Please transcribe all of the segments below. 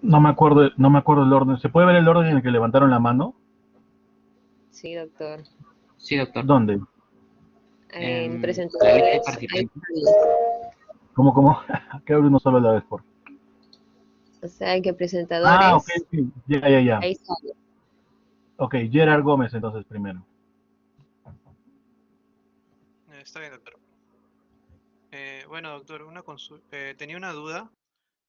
No me acuerdo el orden. ¿Se puede ver el orden en el que levantaron la mano? Sí, doctor. Sí, doctor. ¿Dónde? En La lista de presentadores hay participantes. varios. ¿Cómo? Que abre uno solo a la vez, por. O sea, que Ah, ok, presentadores, sí. Ya. ahí sale. Ok, Gerard Gómez entonces primero. Está bien, doctor. Bueno, doctor, tenía una duda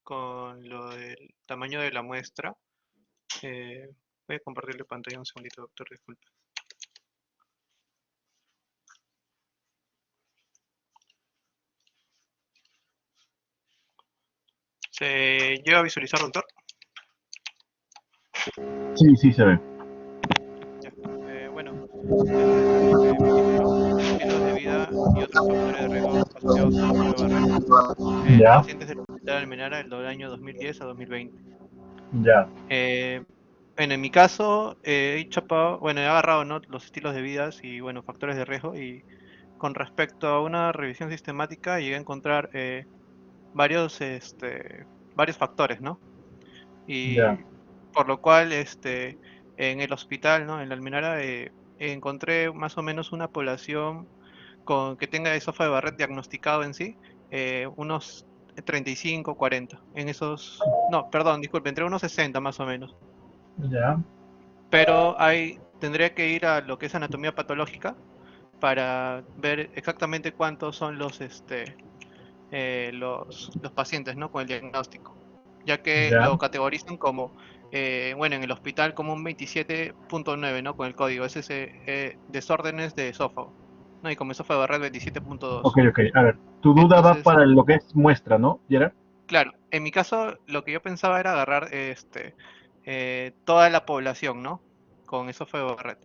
con lo del tamaño de la muestra. Eh, Voy a compartirle pantalla un segundito, doctor, disculpe. ¿Se llega a visualizar, doctor? Sí, se ve. Ya. Bueno, este es mi título, estilos de vida y otros factores de riesgo asociados a esófago de Barrett, en Ya, pacientes del Hospital Almenara del año 2010 a 2020. ya, Eh, bueno, en mi caso, he chapado, bueno, he agarrado, ¿no?, los estilos de vida y, bueno, factores de riesgo, y con respecto a una revisión sistemática llegué a encontrar varios, varios factores, ¿no? ya. Y por lo cual, en el hospital, ¿no?, en la Almenara, encontré más o menos una población con que tenga esófago de Barrett diagnosticado en sí, unos 35, 40. En esos, no, perdón, disculpe, entre unos 60 más o menos. Ya. Pero tendría que ir a lo que es anatomía patológica para ver exactamente cuántos son los pacientes, ¿no?, con el diagnóstico, ya que Ya. lo categorizan como, bueno, en el hospital como un 27.9, ¿no?, con el código, es ese, desórdenes de esófago, ¿no? Y como esófago de red Ok, 27.2. ok. A ver, tu duda va Entonces, para lo que es muestra, ¿no, Gerard? claro, en mi caso lo que yo pensaba era agarrar toda la población, ¿no?, con esófago de red.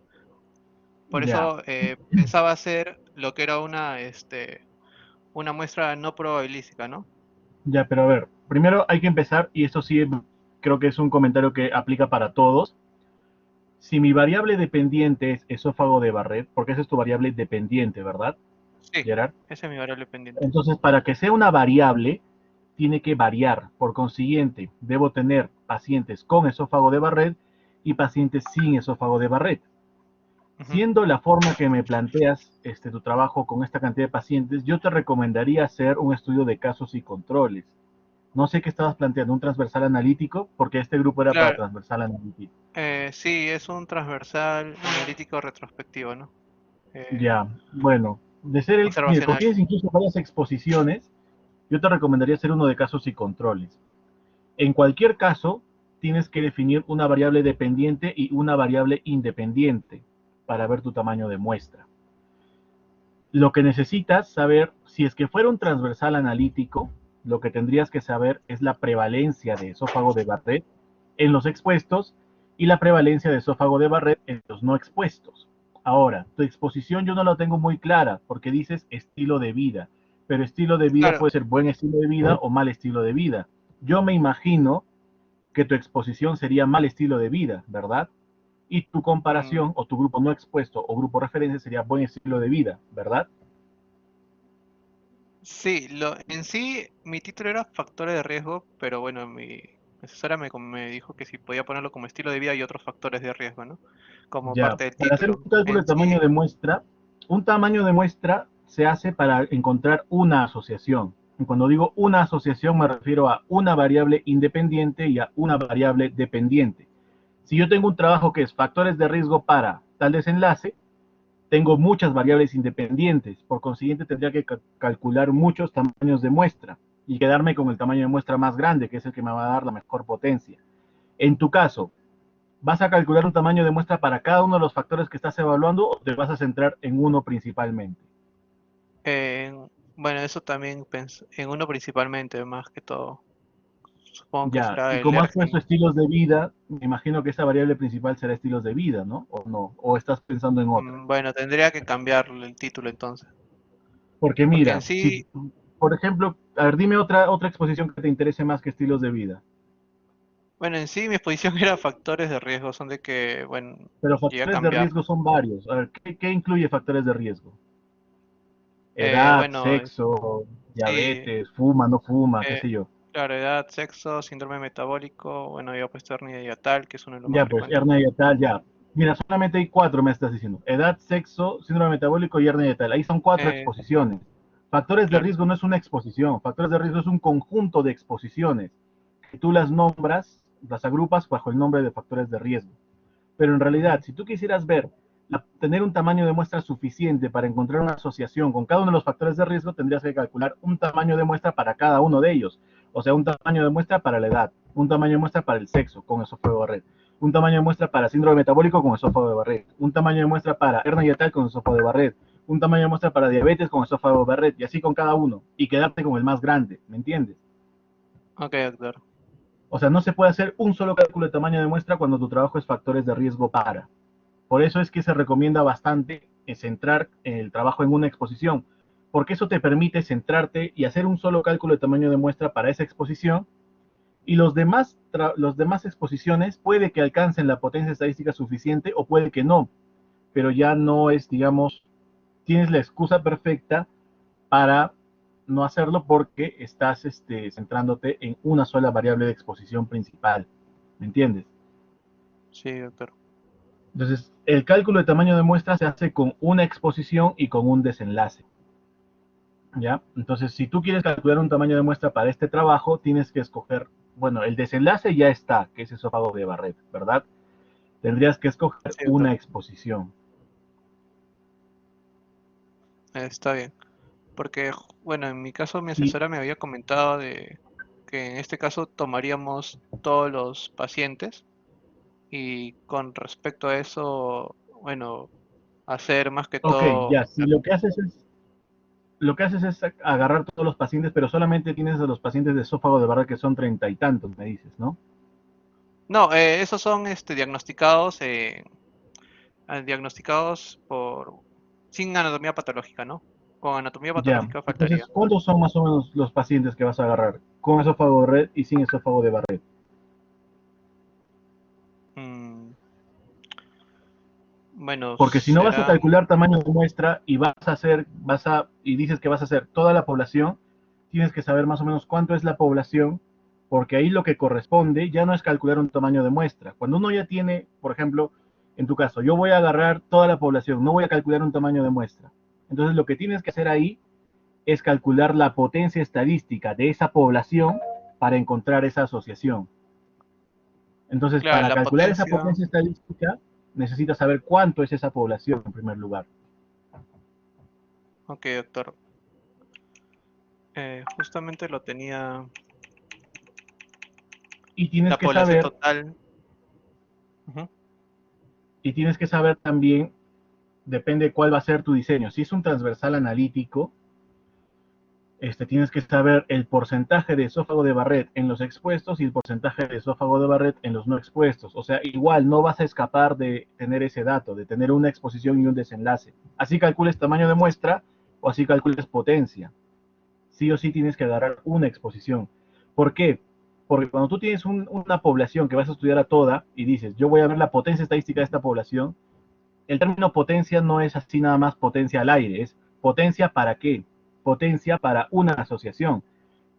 Por Ya, eso pensaba hacer lo que era una muestra no probabilística, ¿no? ya, pero a ver, primero hay que empezar, y esto sí creo que es un comentario que aplica para todos. Si mi variable dependiente es esófago de Barrett, porque esa es tu variable dependiente, ¿verdad, Sí, Gerard? ese es mi variable pendiente. Entonces, para que sea una variable, tiene que variar. Por consiguiente, debo tener pacientes con esófago de Barrett y pacientes sin esófago de Barrett. Ujú. Siendo la forma que me planteas tu trabajo con esta cantidad de pacientes, yo te recomendaría hacer un estudio de casos y controles. No sé qué estabas planteando, un transversal analítico, porque este grupo era para Claro, transversal analítico. sí, es un transversal analítico retrospectivo, ¿no? Eh, Ya, bueno, de ser el, mire, como Observacional. tienes incluso varias exposiciones, yo te recomendaría hacer uno de casos y controles. En cualquier caso, tienes que definir una variable dependiente y una variable independiente para ver tu tamaño de muestra. Lo que necesitas saber, si es que fuera un transversal analítico, lo que tendrías que saber es la prevalencia de esófago de Barrett en los expuestos y la prevalencia de esófago de Barrett en los no expuestos. Ahora, tu exposición yo no la tengo muy clara porque dices estilo de vida, pero estilo de vida Claro, puede ser buen estilo de vida o mal estilo de vida. Yo me imagino que tu exposición sería mal estilo de vida, ¿verdad? Y tu mm, comparación o tu grupo no expuesto o grupo referencia sería buen estilo de vida, ¿verdad? sí, en sí mi título era factores de riesgo, pero bueno, mi asesora me dijo que si podía ponerlo como estilo de vida y otros factores de riesgo, ¿no? Como Ya, parte del para hacer un título. cálculo En de tamaño sí, de muestra, un tamaño de muestra se hace para encontrar una asociación. Y cuando digo una asociación me refiero a una variable independiente y a una variable dependiente. Si yo tengo un trabajo que es factores de riesgo para tal desenlace, tengo muchas variables independientes, por consiguiente tendría que calcular muchos tamaños de muestra y quedarme con el tamaño de muestra más grande, que es el que me va a dar la mejor potencia. En tu caso, ¿vas a calcular un tamaño de muestra para cada uno de los factores que estás evaluando o te vas a centrar en uno principalmente? bueno, eso también en uno principalmente, más que todo. Supongo que Ya, será y el como has puesto ERGIN. estilos de vida, me imagino que esa variable principal será estilos de vida, ¿no? ¿O no? ¿O estás pensando en otra? Bueno, tendría que cambiarle el título entonces. Porque Porque en mira, si, sí, por ejemplo, a ver, dime otra exposición que te interese más que estilos de vida. bueno, en sí mi exposición era factores de riesgo, son de que, bueno, Pero llegué a factores de cambiar. riesgo son varios. A ver, ¿qué incluye factores de riesgo? Edad, Bueno, sexo, sí, diabetes, fuma, no fuma, qué eh, sé yo. Claro, edad, sexo, síndrome metabólico, bueno, ya pues hernia hiatal, que es uno de los más Ya, pues, frecuentes. hernia yatal, ya. Mira, solamente hay cuatro, me estás diciendo. Edad, sexo, síndrome metabólico y hernia yatal. Ahí son cuatro Eh, exposiciones. Factores de claro, riesgo no es una exposición. Factores de riesgo es un conjunto de exposiciones. Que tú las nombras, las agrupas bajo el nombre de factores de riesgo. Pero en realidad, ujú, si tú quisieras ver, tener un tamaño de muestra suficiente para encontrar una asociación con cada uno de los factores de riesgo, tendrías que calcular un tamaño de muestra para cada uno de ellos. O sea, un tamaño de muestra para la edad, un tamaño de muestra para el sexo, con esófago de Barrett, un tamaño de muestra para síndrome metabólico con esófago de Barrett, un tamaño de muestra para hernia yatal con esófago de Barrett, un tamaño de muestra para diabetes con esófago de Barrett, y así con cada uno, y quedarte con el más grande, ¿me entiendes? ok, doctor. O sea, no se puede hacer un solo cálculo de tamaño de muestra cuando tu trabajo es factores de riesgo para. Por eso es que se recomienda bastante centrar el trabajo en una exposición, porque eso te permite centrarte y hacer un solo cálculo de tamaño de muestra para esa exposición, y los demás exposiciones puede que alcancen la potencia estadística suficiente o puede que no, pero ya no es, digamos, tienes la excusa perfecta para no hacerlo porque estás centrándote en una sola variable de exposición principal, ¿me entiendes? Sí, doctor. Entonces, el cálculo de tamaño de muestra se hace con una exposición y con un desenlace, ¿ya? Entonces, si tú quieres calcular un tamaño de muestra para este trabajo, tienes que escoger, bueno, el desenlace ya está, que es esófago de Barrett, ¿verdad? Tendrías que escoger Sí, doctor. una exposición. Está bien. Porque, bueno, en mi caso mi Y, asesora me había comentado de que en este caso tomaríamos todos los pacientes y con respecto a eso, bueno, hacer más que ok, todo, ya, si lo que haces es agarrar todos los pacientes, pero solamente tienes a los pacientes de esófago de Barrett que son 30 y tantos, me dices, ¿no? no, esos son diagnosticados, diagnosticados por sin anatomía patológica, ¿no? Con anatomía Ya, patológica faltaría. entonces, ¿cuántos son más o menos los pacientes que vas a agarrar? Con esófago de Barrett y sin esófago de Barrett. Mm, bueno, Porque si no vas a serán, calcular tamaño de muestra y y dices que vas a hacer toda la población, tienes que saber más o menos cuánto es la población, porque ahí lo que corresponde ya no es calcular un tamaño de muestra. Cuando uno ya tiene, por ejemplo, en tu caso, yo voy a agarrar toda la población, no voy a calcular un tamaño de muestra. Entonces lo que tienes que hacer ahí es calcular la potencia estadística de esa población para encontrar esa asociación. Entonces, claro, para la calcular esa potencia. potencia estadística, necesitas saber cuánto es esa población en primer lugar. Ok, doctor. Justamente lo tenía. Y tienes La que población saber, total. Ujú. y tienes que saber también, depende cuál va a ser tu diseño. Si es un transversal analítico, tienes que saber el porcentaje de esófago de Barrett en los expuestos y el porcentaje de esófago de Barrett en los no expuestos. O sea, igual no vas a escapar de tener ese dato, de tener una exposición y un desenlace. Así calcules tamaño de muestra o así calcules potencia. Sí o sí tienes que agarrar una exposición. ¿Por qué? Porque cuando tú tienes una población que vas a estudiar a toda y dices, yo voy a ver la potencia estadística de esta población, el término potencia no es así nada más potencia al aire, es potencia para qué, potencia para una asociación.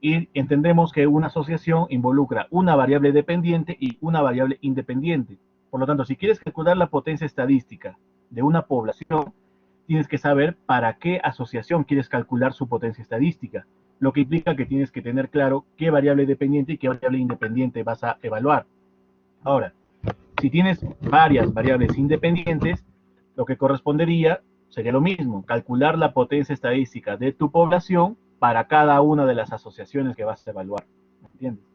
Y entendemos que una asociación involucra una variable dependiente y una variable independiente. Por lo tanto, si quieres calcular la potencia estadística de una población, tienes que saber para qué asociación quieres calcular su potencia estadística, lo que implica que tienes que tener claro qué variable dependiente y qué variable independiente vas a evaluar. Ahora, si tienes varias variables independientes, lo que correspondería sería lo mismo, calcular la potencia estadística de tu población para cada una de las asociaciones que vas a evaluar. ¿Me entiendes?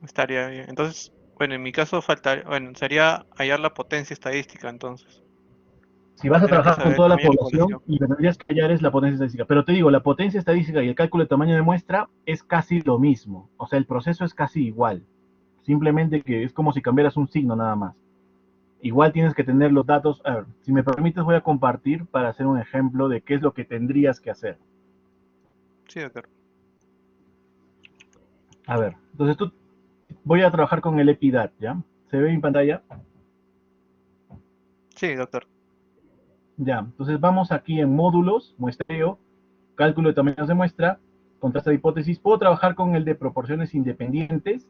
Estaría bien. Entonces, bueno, en mi caso faltaría, bueno, sería hallar la potencia estadística, entonces. Si vas a Tendría que trabajar con saber el toda la tamaño de la población, población. lo que tendrías que hallar es la potencia estadística. Pero te digo, la potencia estadística y el cálculo de tamaño de muestra es casi lo mismo. O sea, el proceso es casi igual. Simplemente que es como si cambiaras un signo nada más. Igual tienes que tener los datos. A ver, si me permites, voy a compartir para hacer un ejemplo de qué es lo que tendrías que hacer. Sí, doctor. A ver, entonces voy a trabajar con el EPIDAT, ¿ya? ¿Se ve en pantalla? Sí, doctor. Ya, entonces vamos aquí en módulos, muestreo, cálculo de tamaños de muestra, contra esta hipótesis, puedo trabajar con el de proporciones independientes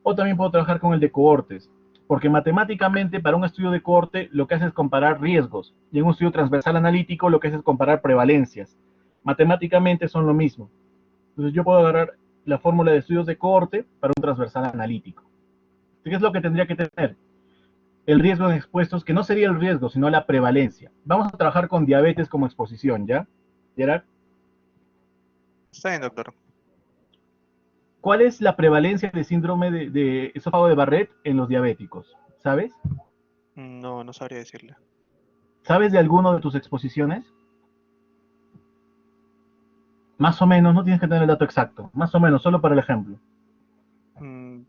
o también puedo trabajar con el de cohortes. Porque matemáticamente para un estudio de cohorte lo que hace es comparar riesgos y en un estudio transversal analítico lo que hace es comparar prevalencias. Matemáticamente son lo mismo. Entonces yo puedo agarrar la fórmula de estudios de cohorte para un transversal analítico. ¿Qué es lo que tendría que tener? El riesgo en expuestos, que no sería el riesgo, sino la prevalencia. Vamos a trabajar con diabetes como exposición, ¿ya? Gerard, Está bien, doctor. ¿cuál es la prevalencia de síndrome de esófago de Barrett en los diabéticos? ¿Sabes? No, no sabría decirle. ¿Sabes de alguno de tus exposiciones? Más o menos, no tienes que tener el dato exacto. Más o menos, solo para el ejemplo.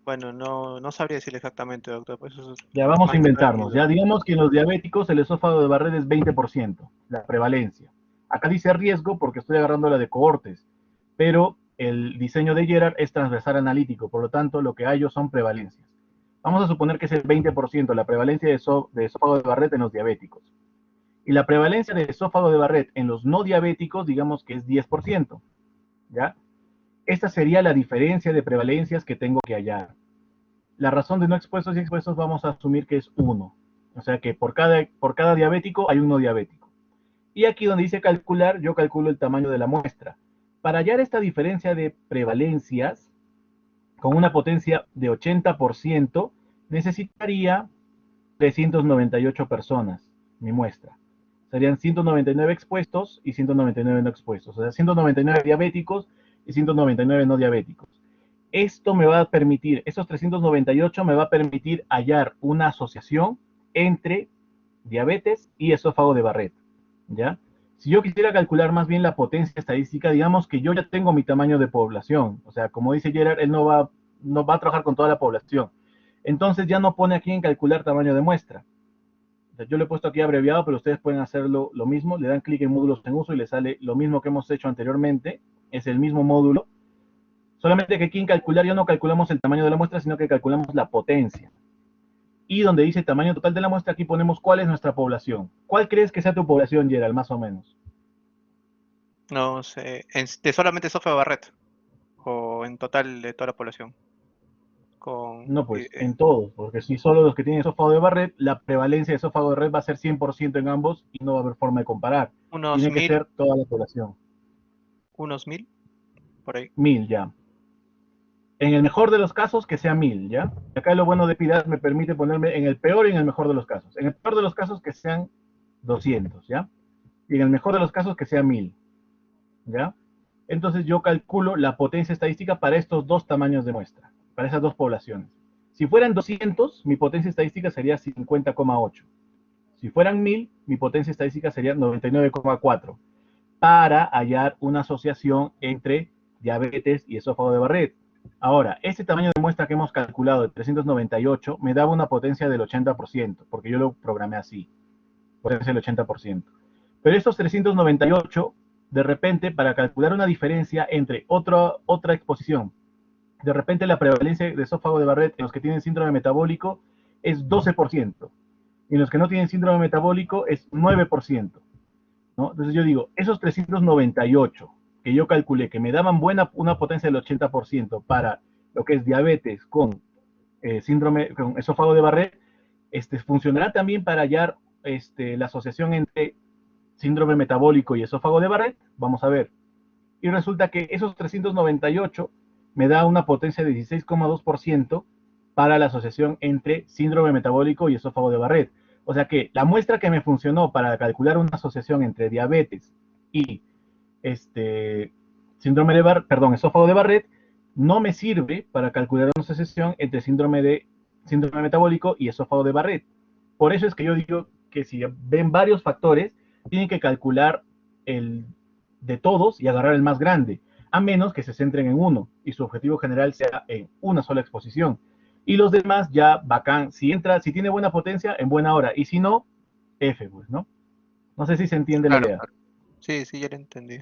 Bueno, no sabría decirle exactamente, doctor. Pues eso es Ya vamos más a que inventarnos. válido. Ya digamos que en los diabéticos el esófago de Barrett es 20%, la prevalencia. Acá dice riesgo porque estoy agarrando la de cohortes, pero el diseño de Gerard es transversal analítico, por lo tanto lo que hallo son prevalencias. Vamos a suponer que es el 20% la prevalencia de esófago de Barrett en los diabéticos. Y la prevalencia de esófago de Barrett en los no diabéticos, digamos que es 10%. ¿Ya? Esta sería la diferencia de prevalencias que tengo que hallar. La razón de no expuestos y expuestos vamos a asumir que es 1. O sea que por cada diabético hay un no diabético. Y aquí donde dice calcular, yo calculo el tamaño de la muestra. Para hallar esta diferencia de prevalencias, con una potencia de 80%, necesitaría 398 personas, mi muestra. Serían 199 expuestos y 199 no expuestos. O sea, 199 diabéticos y 199 no diabéticos. Esto me va a permitir, esos 398 me va a permitir hallar una asociación entre diabetes y esófago de Barrett, ¿ya? Si yo quisiera calcular más bien la potencia estadística, digamos que yo ya tengo mi tamaño de población, o sea, como dice Gerard, él no va a trabajar con toda la población. Entonces ya no pone aquí en calcular tamaño de muestra. O sea, yo lo he puesto aquí abreviado, pero ustedes pueden hacerlo lo mismo, le dan clic en módulos en uso y le sale lo mismo que hemos hecho anteriormente, es el mismo módulo, solamente que aquí en calcular ya no calculamos el tamaño de la muestra, sino que calculamos la potencia. Y donde dice tamaño total de la muestra, aquí ponemos cuál es nuestra población. ¿Cuál crees que sea tu población, Gerald, más o menos? No sé. ¿De solamente Sofía Barret? ¿O en total de toda la población? Con No, pues en todos, porque si solo los que tienen esófago de Barrett, la prevalencia de esófago de Barrett va a ser 100% en ambos y no va a haber forma de comparar. unos Tiene que mil, ser toda la población. unos 1000, por ahí. 1000 ya. En el mejor de los casos, que sea 1000, ¿ya? Acá lo bueno de Pilar me permite ponerme en el peor y en el mejor de los casos. En el peor de los casos, que sean 200, ¿ya? Y en el mejor de los casos, que sea 1000, ¿ya? Entonces yo calculo la potencia estadística para estos dos tamaños de muestra, para esas dos poblaciones. Si fueran 200, mi potencia estadística sería 50,8. Si fueran 1000, mi potencia estadística sería 99,4 para hallar una asociación entre diabetes y esófago de Barrett. Ahora, este tamaño de muestra que hemos calculado de 398 me daba una potencia del 80%, porque yo lo programé así, potencia del 80%. Pero estos 398, de repente, para calcular una diferencia entre otra exposición, de repente la prevalencia de esófago de Barrett en los que tienen síndrome metabólico es 12%, y en los que no tienen síndrome metabólico es 9%. ¿No? Entonces yo digo, esos 398 que yo calculé que me daban una potencia del 80% para lo que es diabetes con con esófago de Barrett, funcionará también para hallar la asociación entre síndrome metabólico y esófago de Barrett. Vamos a ver. Y resulta que esos 398 me da una potencia de 16,2% para la asociación entre síndrome metabólico y esófago de Barrett. O sea que la muestra que me funcionó para calcular una asociación entre diabetes y esófago de Barrett, no me sirve para calcular una asociación entre síndrome metabólico y esófago de Barrett. Por eso es que yo digo que si ven varios factores, tienen que calcular el de todos y agarrar el más grande, a menos que se centren en uno y su objetivo general sea en una sola exposición. Y los demás ya bacán, si tiene buena potencia, en buena hora, y si no, F, pues, ¿no? No sé si se entiende la Claro, idea. claro. Sí, ya lo entendí.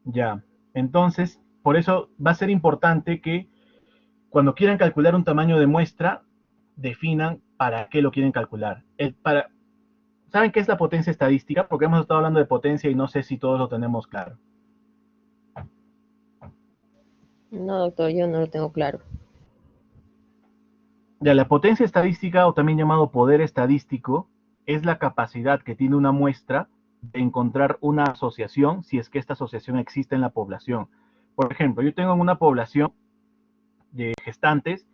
Ya, entonces, por eso va a ser importante que cuando quieran calcular un tamaño de muestra, definan para qué lo quieren calcular. ¿Saben qué es la potencia estadística? Porque hemos estado hablando de potencia y no sé si todos lo tenemos claro. No, doctor, yo no lo tengo claro. Ya, la potencia estadística, o también llamado poder estadístico, es la capacidad que tiene una muestra de encontrar una asociación si es que esta asociación existe en la población. Por ejemplo, yo tengo en una población de gestantes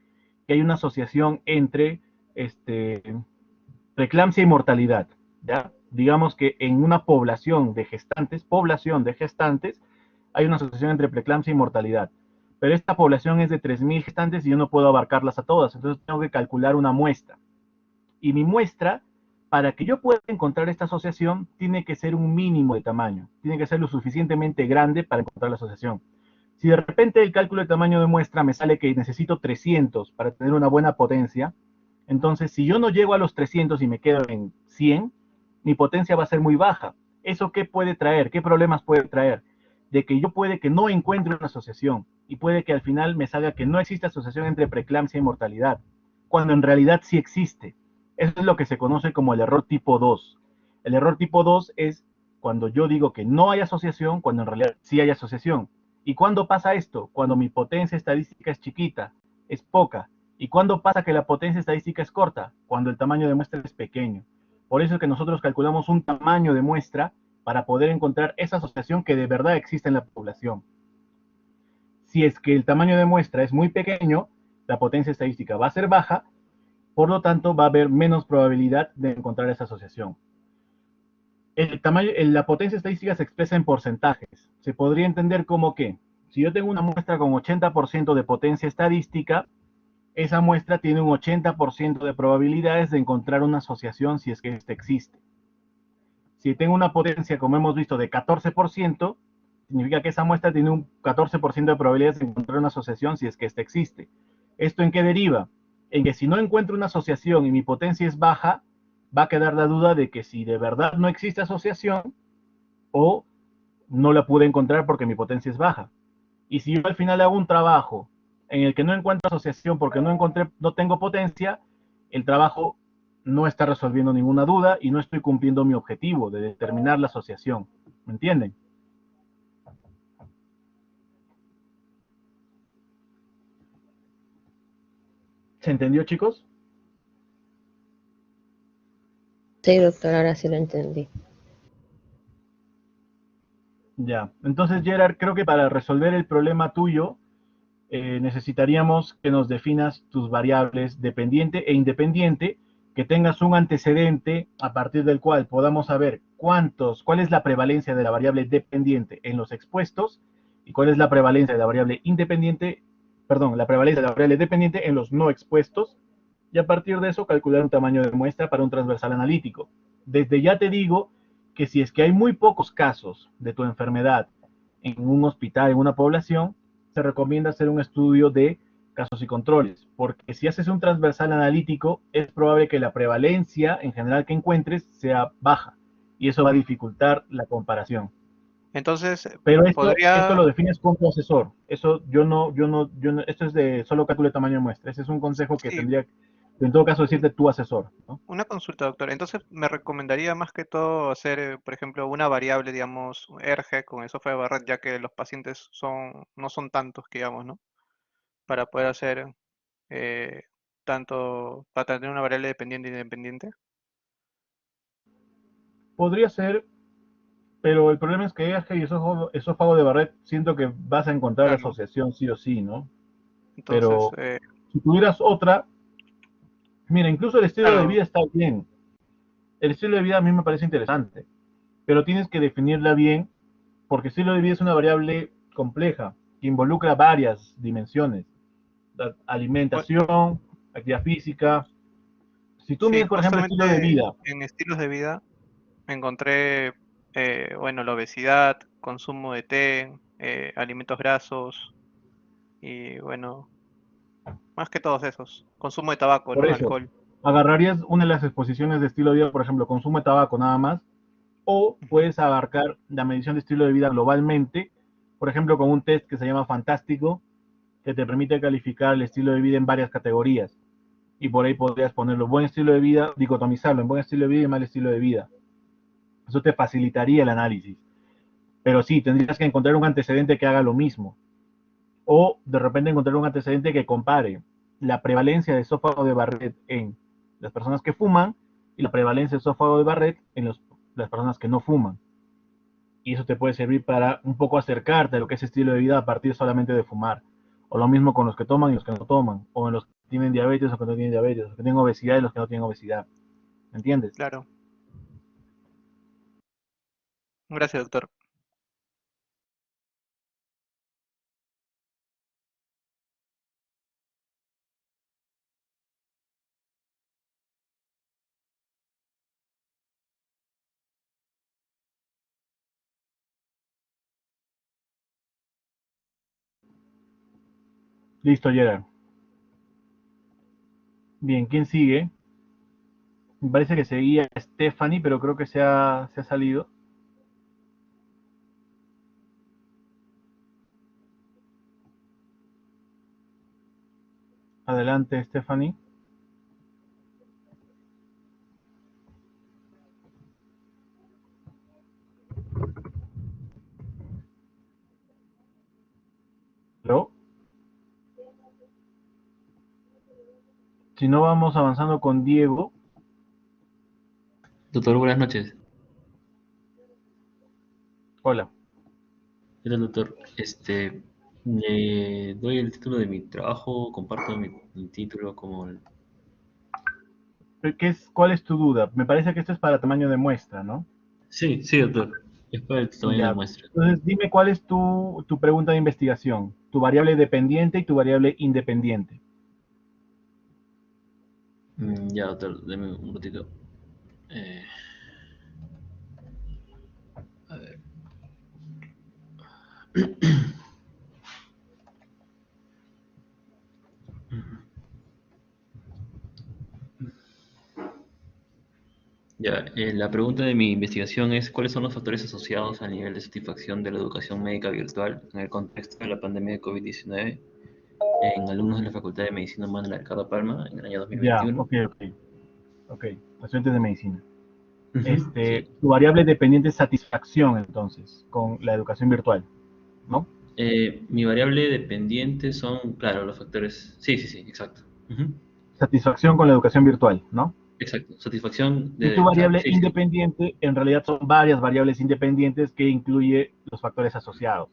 que hay una asociación entre preeclampsia y mortalidad. ¿Ya? Digamos que en una población de gestantes, hay una asociación entre preeclampsia y mortalidad. Pero esta población es de 3.000 gestantes y yo no puedo abarcarlas a todas, entonces tengo que calcular una muestra. Y mi muestra, para que yo pueda encontrar esta asociación, tiene que ser un mínimo de tamaño, tiene que ser lo suficientemente grande para encontrar la asociación. Si de repente el cálculo de tamaño de muestra me sale que necesito 300 para tener una buena potencia, entonces si yo no llego a los 300 y me quedo en 100, mi potencia va a ser muy baja. ¿Eso qué puede traer? ¿Qué problemas puede traer? De que yo puede que no encuentre una asociación y puede que al final me salga que no existe asociación entre preeclampsia y mortalidad, cuando en realidad sí existe. Eso es lo que se conoce como el error tipo 2. El error tipo 2 es cuando yo digo que no hay asociación, cuando en realidad sí hay asociación. ¿Y cuándo pasa esto? Cuando mi potencia estadística es chiquita, es poca. ¿Y cuándo pasa que la potencia estadística es corta? Cuando el tamaño de muestra es pequeño. Por eso es que nosotros calculamos un tamaño de muestra para poder encontrar esa asociación que de verdad existe en la población. Si es que el tamaño de muestra es muy pequeño, la potencia estadística va a ser baja, por lo tanto va a haber menos probabilidad de encontrar esa asociación. La potencia estadística se expresa en porcentajes. Se podría entender como que si yo tengo una muestra con 80% de potencia estadística, esa muestra tiene un 80% de probabilidades de encontrar una asociación si es que ésta existe. Si tengo una potencia, como hemos visto, de 14%, significa que esa muestra tiene un 14% de probabilidades de encontrar una asociación si es que ésta existe. ¿Esto en qué deriva? En que si no encuentro una asociación y mi potencia es baja, va a quedar la duda de que si de verdad no existe asociación o no la pude encontrar porque mi potencia es baja. Y si yo al final hago un trabajo en el que no encuentro asociación porque no tengo potencia, el trabajo no está resolviendo ninguna duda y no estoy cumpliendo mi objetivo de determinar la asociación. ¿Me entienden? ¿Se entendió, chicos? Sí, doctor, ahora sí lo entendí. Ya. Entonces, Gerard, creo que para resolver el problema tuyo, necesitaríamos que nos definas tus variables dependiente e independiente, que tengas un antecedente a partir del cual podamos saber cuál es la prevalencia de la variable dependiente en los expuestos y cuál es la prevalencia de la variable independiente, perdón, la prevalencia de la variable dependiente en los no expuestos, y a partir de eso calcular un tamaño de muestra para un transversal analítico. Desde ya te digo que si es que hay muy pocos casos de tu enfermedad en un hospital, en una población, se recomienda hacer un estudio de casos y controles, porque si haces un transversal analítico, es probable que la prevalencia en general que encuentres sea baja, y eso va a dificultar la comparación. Entonces, Pero esto lo podría, defines con tu asesor. Eso esto es de solo cálculo de tamaño de muestra. Ese es un consejo que sí, tendría, en todo caso, decirte tu asesor, ¿no? una consulta, doctor. Entonces, me recomendaría más que todo hacer, por ejemplo, una variable, digamos, ERGE con el software de Barrett, ya que los pacientes no son tantos, digamos, ¿no? Para poder hacer para tener una variable dependiente e independiente. Podría ser, pero el problema es que EAG y esófago de Barrett siento que vas a encontrar Claro. asociación sí o sí, ¿no? Entonces, Pero si tuvieras otra, mira, incluso el estilo de claro, vida está bien. El estilo de vida a mí me parece interesante, pero tienes que definirla bien porque estilo de vida es una variable compleja que involucra varias dimensiones. La bu- alimentación, actividad física. Si tú sí, mides, por ejemplo, estilo de justamente vida, en estilos de vida encontré, bueno, la obesidad, consumo de té, alimentos grasos y, bueno, más que todos esos. Consumo de tabaco, por ¿no? eso, Alcohol. agarrarías una de las exposiciones de estilo de vida, por ejemplo, consumo de tabaco nada más, o Ujú. puedes abarcar la medición de estilo de vida globalmente, por ejemplo, con un test que se llama Fantástico, que te permite calificar el estilo de vida en varias categorías. Y por ahí podrías ponerlo buen estilo de vida, dicotomizarlo en buen estilo de vida y mal estilo de vida. Eso te facilitaría el análisis. Pero sí, tendrías que encontrar un antecedente que haga lo mismo. O de repente encontrar un antecedente que compare la prevalencia de esófago de Barrett en las personas que fuman y la prevalencia de esófago de Barrett en las personas que no fuman. Y eso te puede servir para un poco acercarte a lo que es estilo de vida a partir solamente de fumar. O lo mismo con los que toman y los que no toman. O en los que tienen diabetes o que no tienen diabetes. Los que tienen obesidad y los que no tienen obesidad. ¿Me entiendes? Claro. Gracias, doctor. Listo, Gerard. Bien, ¿quién sigue? Me parece que seguía Stephanie, pero creo que se ha salido. Adelante, Stephanie. ¿Pero? Si no, vamos avanzando con Diego. Doctor, buenas noches. Hola. ¿Qué tal, doctor? Le doy el título de mi trabajo, comparto mi título como... ¿Cuál es tu duda? Me parece que esto es para tamaño de muestra, ¿no? Sí, sí, doctor. Es para el tamaño de Ya. muestra. Entonces, dime cuál es tu pregunta de investigación, tu variable dependiente y tu variable independiente. Ya, doctor, deme un ratito. Eh, a ver. Ya, la pregunta de mi investigación es ¿cuáles son los factores asociados al nivel de satisfacción de la educación médica virtual en el contexto de la pandemia de COVID-19 en alumnos de la Facultad de Medicina Humana de la Ricardo Palma en el año Ya, 2021? ok. Estudiantes de medicina. Ujú, sí. Tu variable dependiente es satisfacción, entonces, con la educación virtual, ¿no? Mi variable dependiente son, claro, los factores. Sí, sí, sí, exacto. Ujú, Satisfacción con la educación virtual, ¿no? exacto. Satisfacción Y tu de, o sea, variable sí, sí, independiente, en realidad son varias variables independientes que incluye los factores asociados.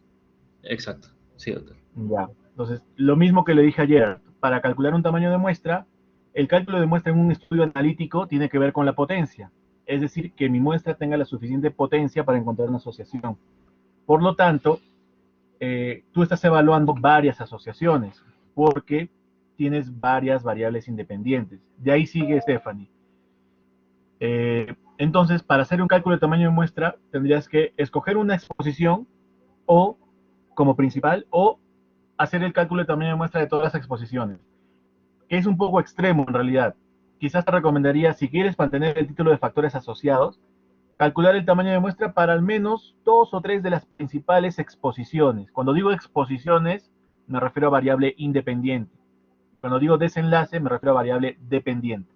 exacto. Sí, doctor. Ya. Entonces, lo mismo que le dije ayer, para calcular un tamaño de muestra, el cálculo de muestra en un estudio analítico tiene que ver con la potencia. Es decir, que mi muestra tenga la suficiente potencia para encontrar una asociación. Por lo tanto, tú estás evaluando varias asociaciones porque tienes varias variables independientes. De ahí sigue Stephanie. Entonces, para hacer un cálculo de tamaño de muestra, tendrías que escoger una exposición o como principal o hacer el cálculo de tamaño de muestra de todas las exposiciones, que es un poco extremo en realidad. Quizás te recomendaría, si quieres mantener el título de factores asociados, calcular el tamaño de muestra para al menos dos o tres de las principales exposiciones. Cuando digo exposiciones, me refiero a variable independiente. Cuando digo desenlace, me refiero a variable dependiente.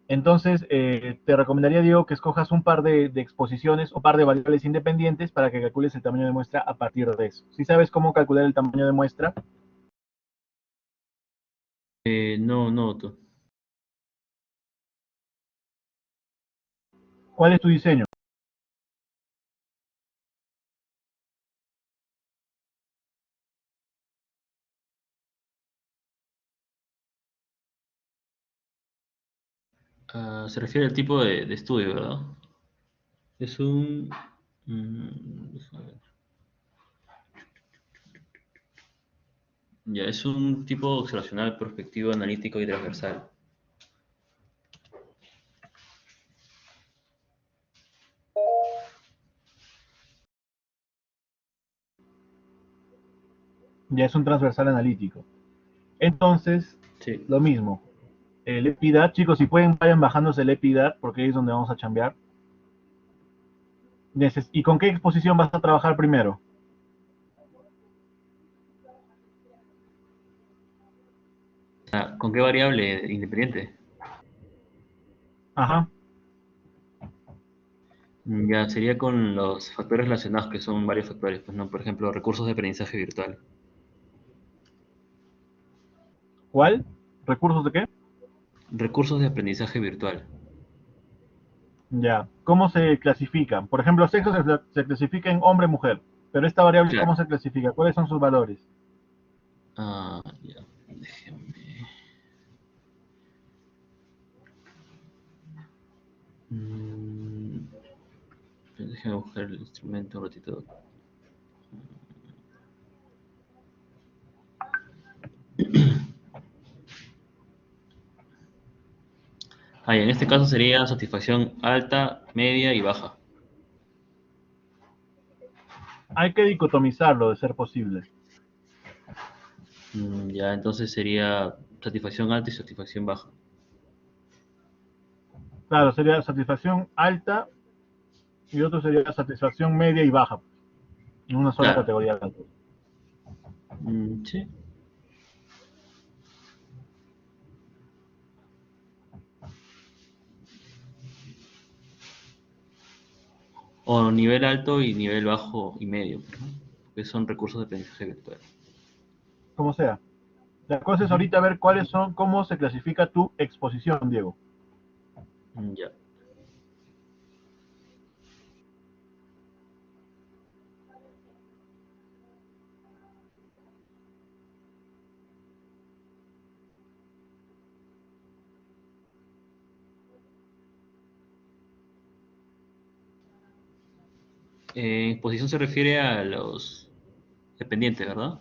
Entonces, te recomendaría, Diego, que escojas un par de exposiciones o par de variables independientes para que calcules el tamaño de muestra a partir de eso. Si sabes cómo calcular el tamaño de muestra, No, no, doctor. ¿cuál es tu diseño? Ah, se refiere al tipo de estudio, ¿verdad? Es un... déjame ver. Ya, es un tipo observacional, prospectivo, analítico y transversal. Ya es un transversal analítico. Entonces, Sí. lo mismo. El EPIDAT, chicos, si pueden, vayan bajándose el EPIDAT porque ahí es donde vamos a chambear. ¿Y con qué exposición vas a trabajar primero? Ah, ¿con qué variable independiente? Ajá. Ya, sería con los factores relacionados, que son varios factores, pues, ¿no? Por ejemplo, recursos de aprendizaje virtual. ¿Cuál? ¿Recursos de qué? Recursos de aprendizaje virtual. Ya. ¿Cómo se clasifican? Por ejemplo, sexo se clasifica en hombre-mujer. Pero esta variable, Claro. ¿cómo se clasifica? ¿Cuáles son sus valores? Ya, déjeme. Mm, Déjeme buscar el instrumento un ratito. En este caso sería satisfacción alta, media y baja. Hay que dicotomizarlo de ser posible. Ya, entonces sería satisfacción alta y satisfacción baja. Claro, sería satisfacción alta y otro sería satisfacción media y baja. En una sola Claro. categoría. Sí. O nivel alto y nivel bajo y medio, ¿no? Porque son recursos de aprendizaje virtual. Como sea. La cosa es ahorita ver cuáles son, cómo se clasifica tu exposición, Diego. Ya. Exposición se refiere a los dependientes, ¿verdad?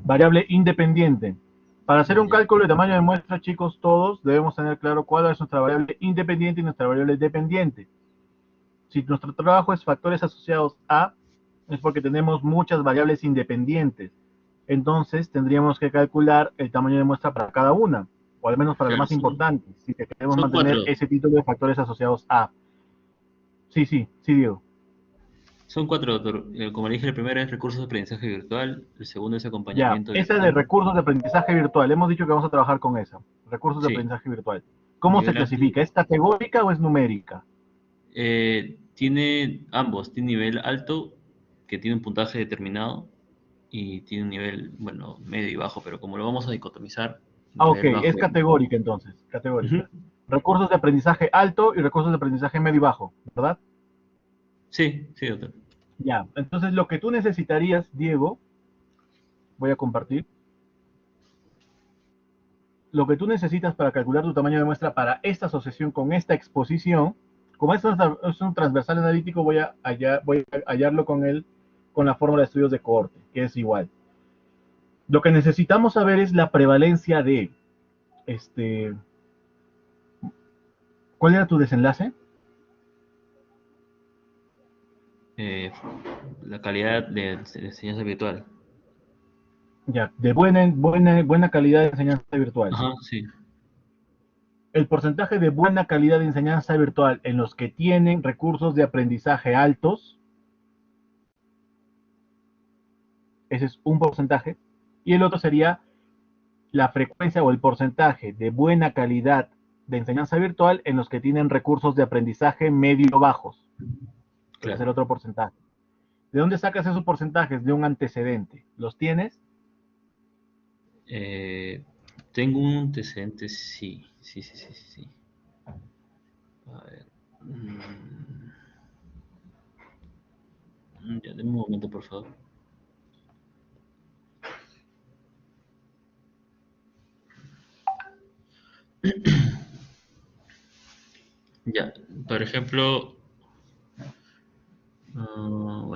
Variable independiente. Para hacer un Ya. cálculo de tamaño de muestra, chicos, todos debemos tener claro cuál es nuestra variable independiente y nuestra variable dependiente. Si nuestro trabajo es factores asociados a, es porque tenemos muchas variables independientes. Entonces tendríamos que calcular el tamaño de muestra para cada una, o al menos para las Claro, más importantes, si queremos son mantener cuatro. ese título de factores asociados a. Sí, Diego. Son cuatro, doctor. Como le dije, el primero es recursos de aprendizaje virtual, el segundo es Ya, acompañamiento esa de virtual. recursos de aprendizaje virtual, hemos dicho que vamos a trabajar con esa. Recursos de Sí, aprendizaje virtual. ¿Cómo se nivel alto. clasifica? ¿Es categórica o es numérica? Tiene ambos, tiene nivel alto, que tiene un puntaje determinado, y tiene un nivel, bueno, medio y bajo, pero como lo vamos a dicotomizar, Ok, nivel es bajo. categórica entonces, Ujú. categórica. Recursos de aprendizaje alto y recursos de aprendizaje medio y bajo, ¿verdad? Sí, doctor. Ya, entonces lo que tú necesitarías, Diego, voy a compartir, lo que tú necesitas para calcular tu tamaño de muestra para esta asociación con esta exposición, como esto es un transversal analítico, voy a hallarlo con la fórmula de estudios de cohorte, que es igual. Lo que necesitamos saber es la prevalencia de, ¿cuál era tu desenlace? La calidad de enseñanza virtual. Ya, de buena calidad de enseñanza virtual. Ajá, sí. El porcentaje de buena calidad de enseñanza virtual en los que tienen recursos de aprendizaje altos, ese es un porcentaje, y el otro sería la frecuencia o el porcentaje de buena calidad de enseñanza virtual en los que tienen recursos de aprendizaje medio bajos. Ese es el Claro. otro porcentaje. ¿De dónde sacas esos porcentajes? De un antecedente. ¿Los tienes? Tengo un antecedente, sí. A ver. Ya, denme un momento, por favor. Ya, por ejemplo,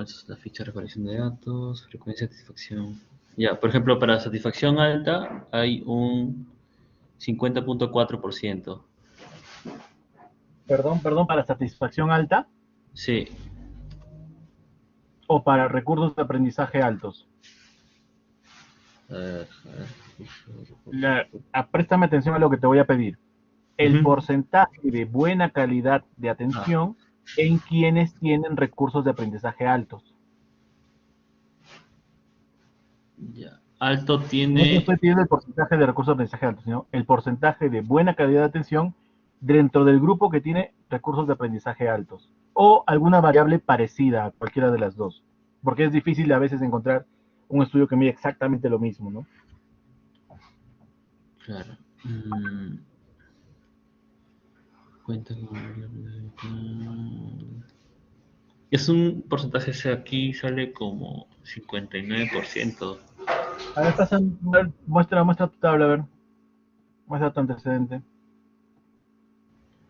esta es la ficha de recolección de datos, frecuencia de satisfacción. Ya, por ejemplo, para satisfacción alta hay un 50.4%. Perdón, para satisfacción alta Sí, o para recursos de aprendizaje altos. a ver, Préstame atención a lo que te voy a pedir. El Ujú. porcentaje de buena calidad de atención en quienes tienen recursos de aprendizaje altos. Ya. Alto No te tiene, estoy pidiendo el porcentaje de recursos de aprendizaje altos, sino el porcentaje de buena calidad de atención dentro del grupo que tiene recursos de aprendizaje altos. O alguna variable parecida a cualquiera de las dos. Porque es difícil a veces encontrar un estudio que mide exactamente lo mismo, ¿no? Claro. Cuenta con... Es un porcentaje, aquí sale como 59%. A ver, muestra tu tabla, a ver. Muestra tu antecedente.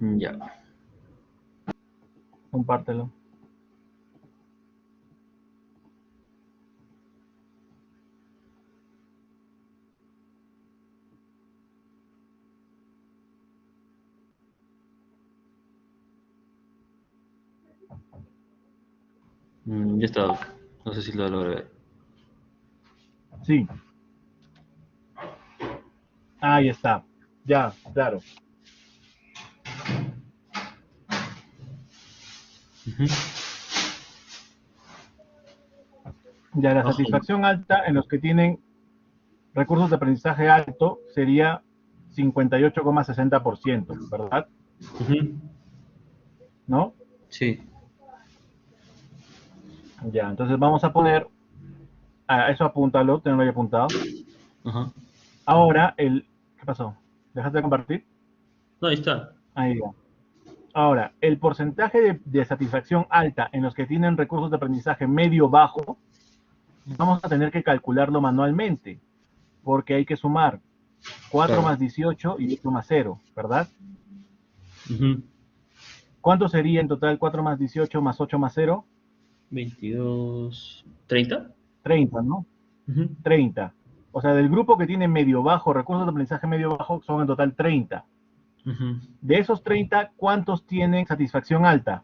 Ya. Compártelo. Ya está. No sé si lo logré ver. Sí. Ahí está. Ya, claro. Ujú. Ya, la Ojo. satisfacción alta en los que tienen recursos de aprendizaje alto sería 58,60%, ¿verdad? Ujú. ¿No? Sí. Ya, entonces vamos a poner, eso apúntalo, tenlo ahí apuntado. Ajá. Ahora, ¿qué pasó? ¿Dejaste de compartir? No, ahí está. Ahí ya. Ahora, el porcentaje de satisfacción alta en los que tienen recursos de aprendizaje medio-bajo, vamos a tener que calcularlo manualmente, porque hay que sumar 4 Claro. más 18 y 8 más 0, ¿verdad? Ujú. ¿Cuánto sería en total 4 más 18 más 8 más 0? 22. ¿30? 30, ¿no? Ujú. 30. O sea, del grupo que tiene medio-bajo, recursos de aprendizaje medio-bajo, son en total 30. Ujú. De esos 30, ¿cuántos tienen satisfacción alta?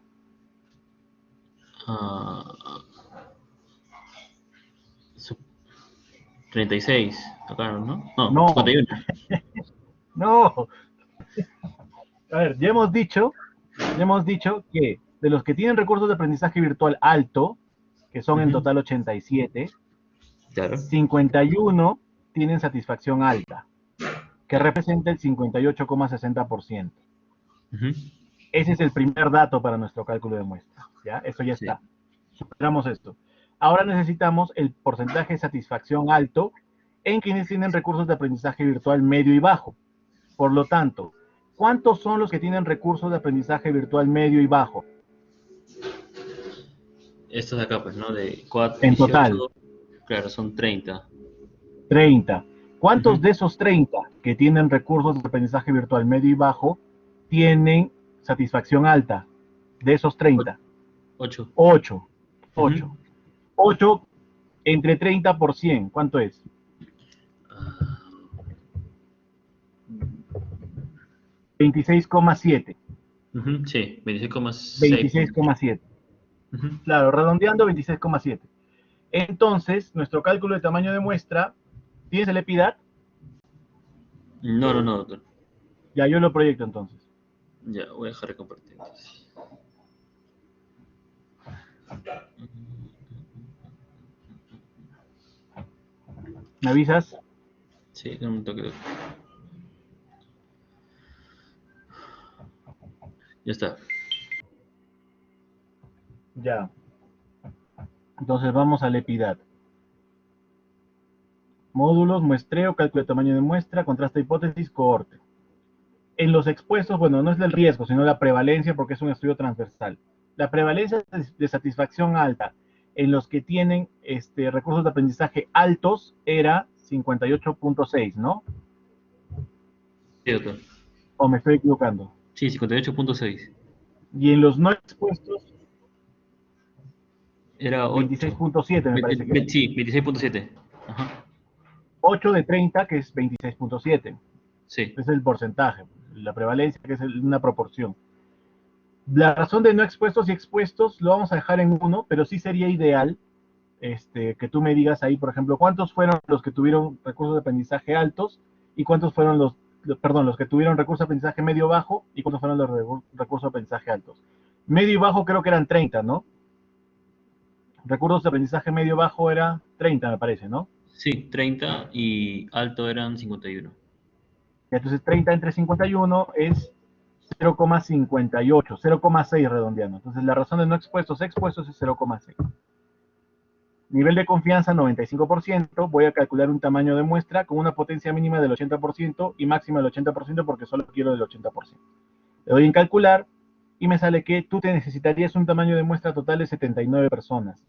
Ah, su- 36. Acá, ¿no? No, No, 51. no. A ver, ya hemos dicho que de los que tienen recursos de aprendizaje virtual alto, que son en Ujú. total 87, Claro. 51 tienen satisfacción alta, que representa el 58,60%. Ujú. Ese es el primer dato para nuestro cálculo de muestra. ¿Ya? Eso ya Sí. está. Superamos esto. Ahora necesitamos el porcentaje de satisfacción alto en quienes tienen recursos de aprendizaje virtual medio y bajo. Por lo tanto, ¿cuántos son los que tienen recursos de aprendizaje virtual medio y bajo? Estos de acá, pues, ¿no? De 4, En total, 18. Claro, son 30. 30. ¿Cuántos Ujú. de esos 30 que tienen recursos de aprendizaje virtual medio y bajo tienen satisfacción alta? De esos 30. 8. 8. Ujú. 8. 8 entre 30 por 100. ¿Cuánto es? Ah, 26,7. ujú, sí, 26,6. 26,7. Ujú. Claro, redondeando 26,7. Entonces, nuestro cálculo de tamaño de muestra, ¿tienes el EPIDAT? No, no, no, doctor. Ya, yo lo proyecto entonces. Ya, voy a dejar de compartir entonces. ¿Me avisas? Sí, un toque. Ya está. Ya. Entonces vamos al EPIDAT. Módulos, muestreo, cálculo de tamaño de muestra, contraste hipótesis, cohorte. En los expuestos, bueno, no es del riesgo, sino la prevalencia porque es un estudio transversal. La prevalencia de satisfacción alta en los que tienen recursos de aprendizaje altos era 58,6, ¿no? Sí, doctor. ¿O me estoy equivocando? Sí, 58,6. Y en los no expuestos, Era 8. 26,7 me parece que era. Sí, 26,7. Ajá. 8 de 30, que es 26,7. Sí. Es el porcentaje, la prevalencia, que es una proporción. La razón de no expuestos y expuestos lo vamos a dejar en 1, pero sí sería ideal que tú me digas ahí, por ejemplo, cuántos fueron los que tuvieron recursos de aprendizaje altos y cuántos fueron los que tuvieron recursos de aprendizaje medio bajo y cuántos fueron los recursos de aprendizaje altos. Medio y bajo creo que eran 30, ¿no? Recursos de aprendizaje medio bajo era 30, me parece, ¿no? Sí, 30 y alto eran 51. Entonces 30 entre 51 es 0,58, 0,6 redondeando. Entonces la razón de no expuestos, expuestos es 0,6. Nivel de confianza 95%, voy a calcular un tamaño de muestra con una potencia mínima del 80% y máxima del 80% porque solo quiero del 80%. Le doy en calcular y me sale que tú te necesitarías un tamaño de muestra total de 79 personas,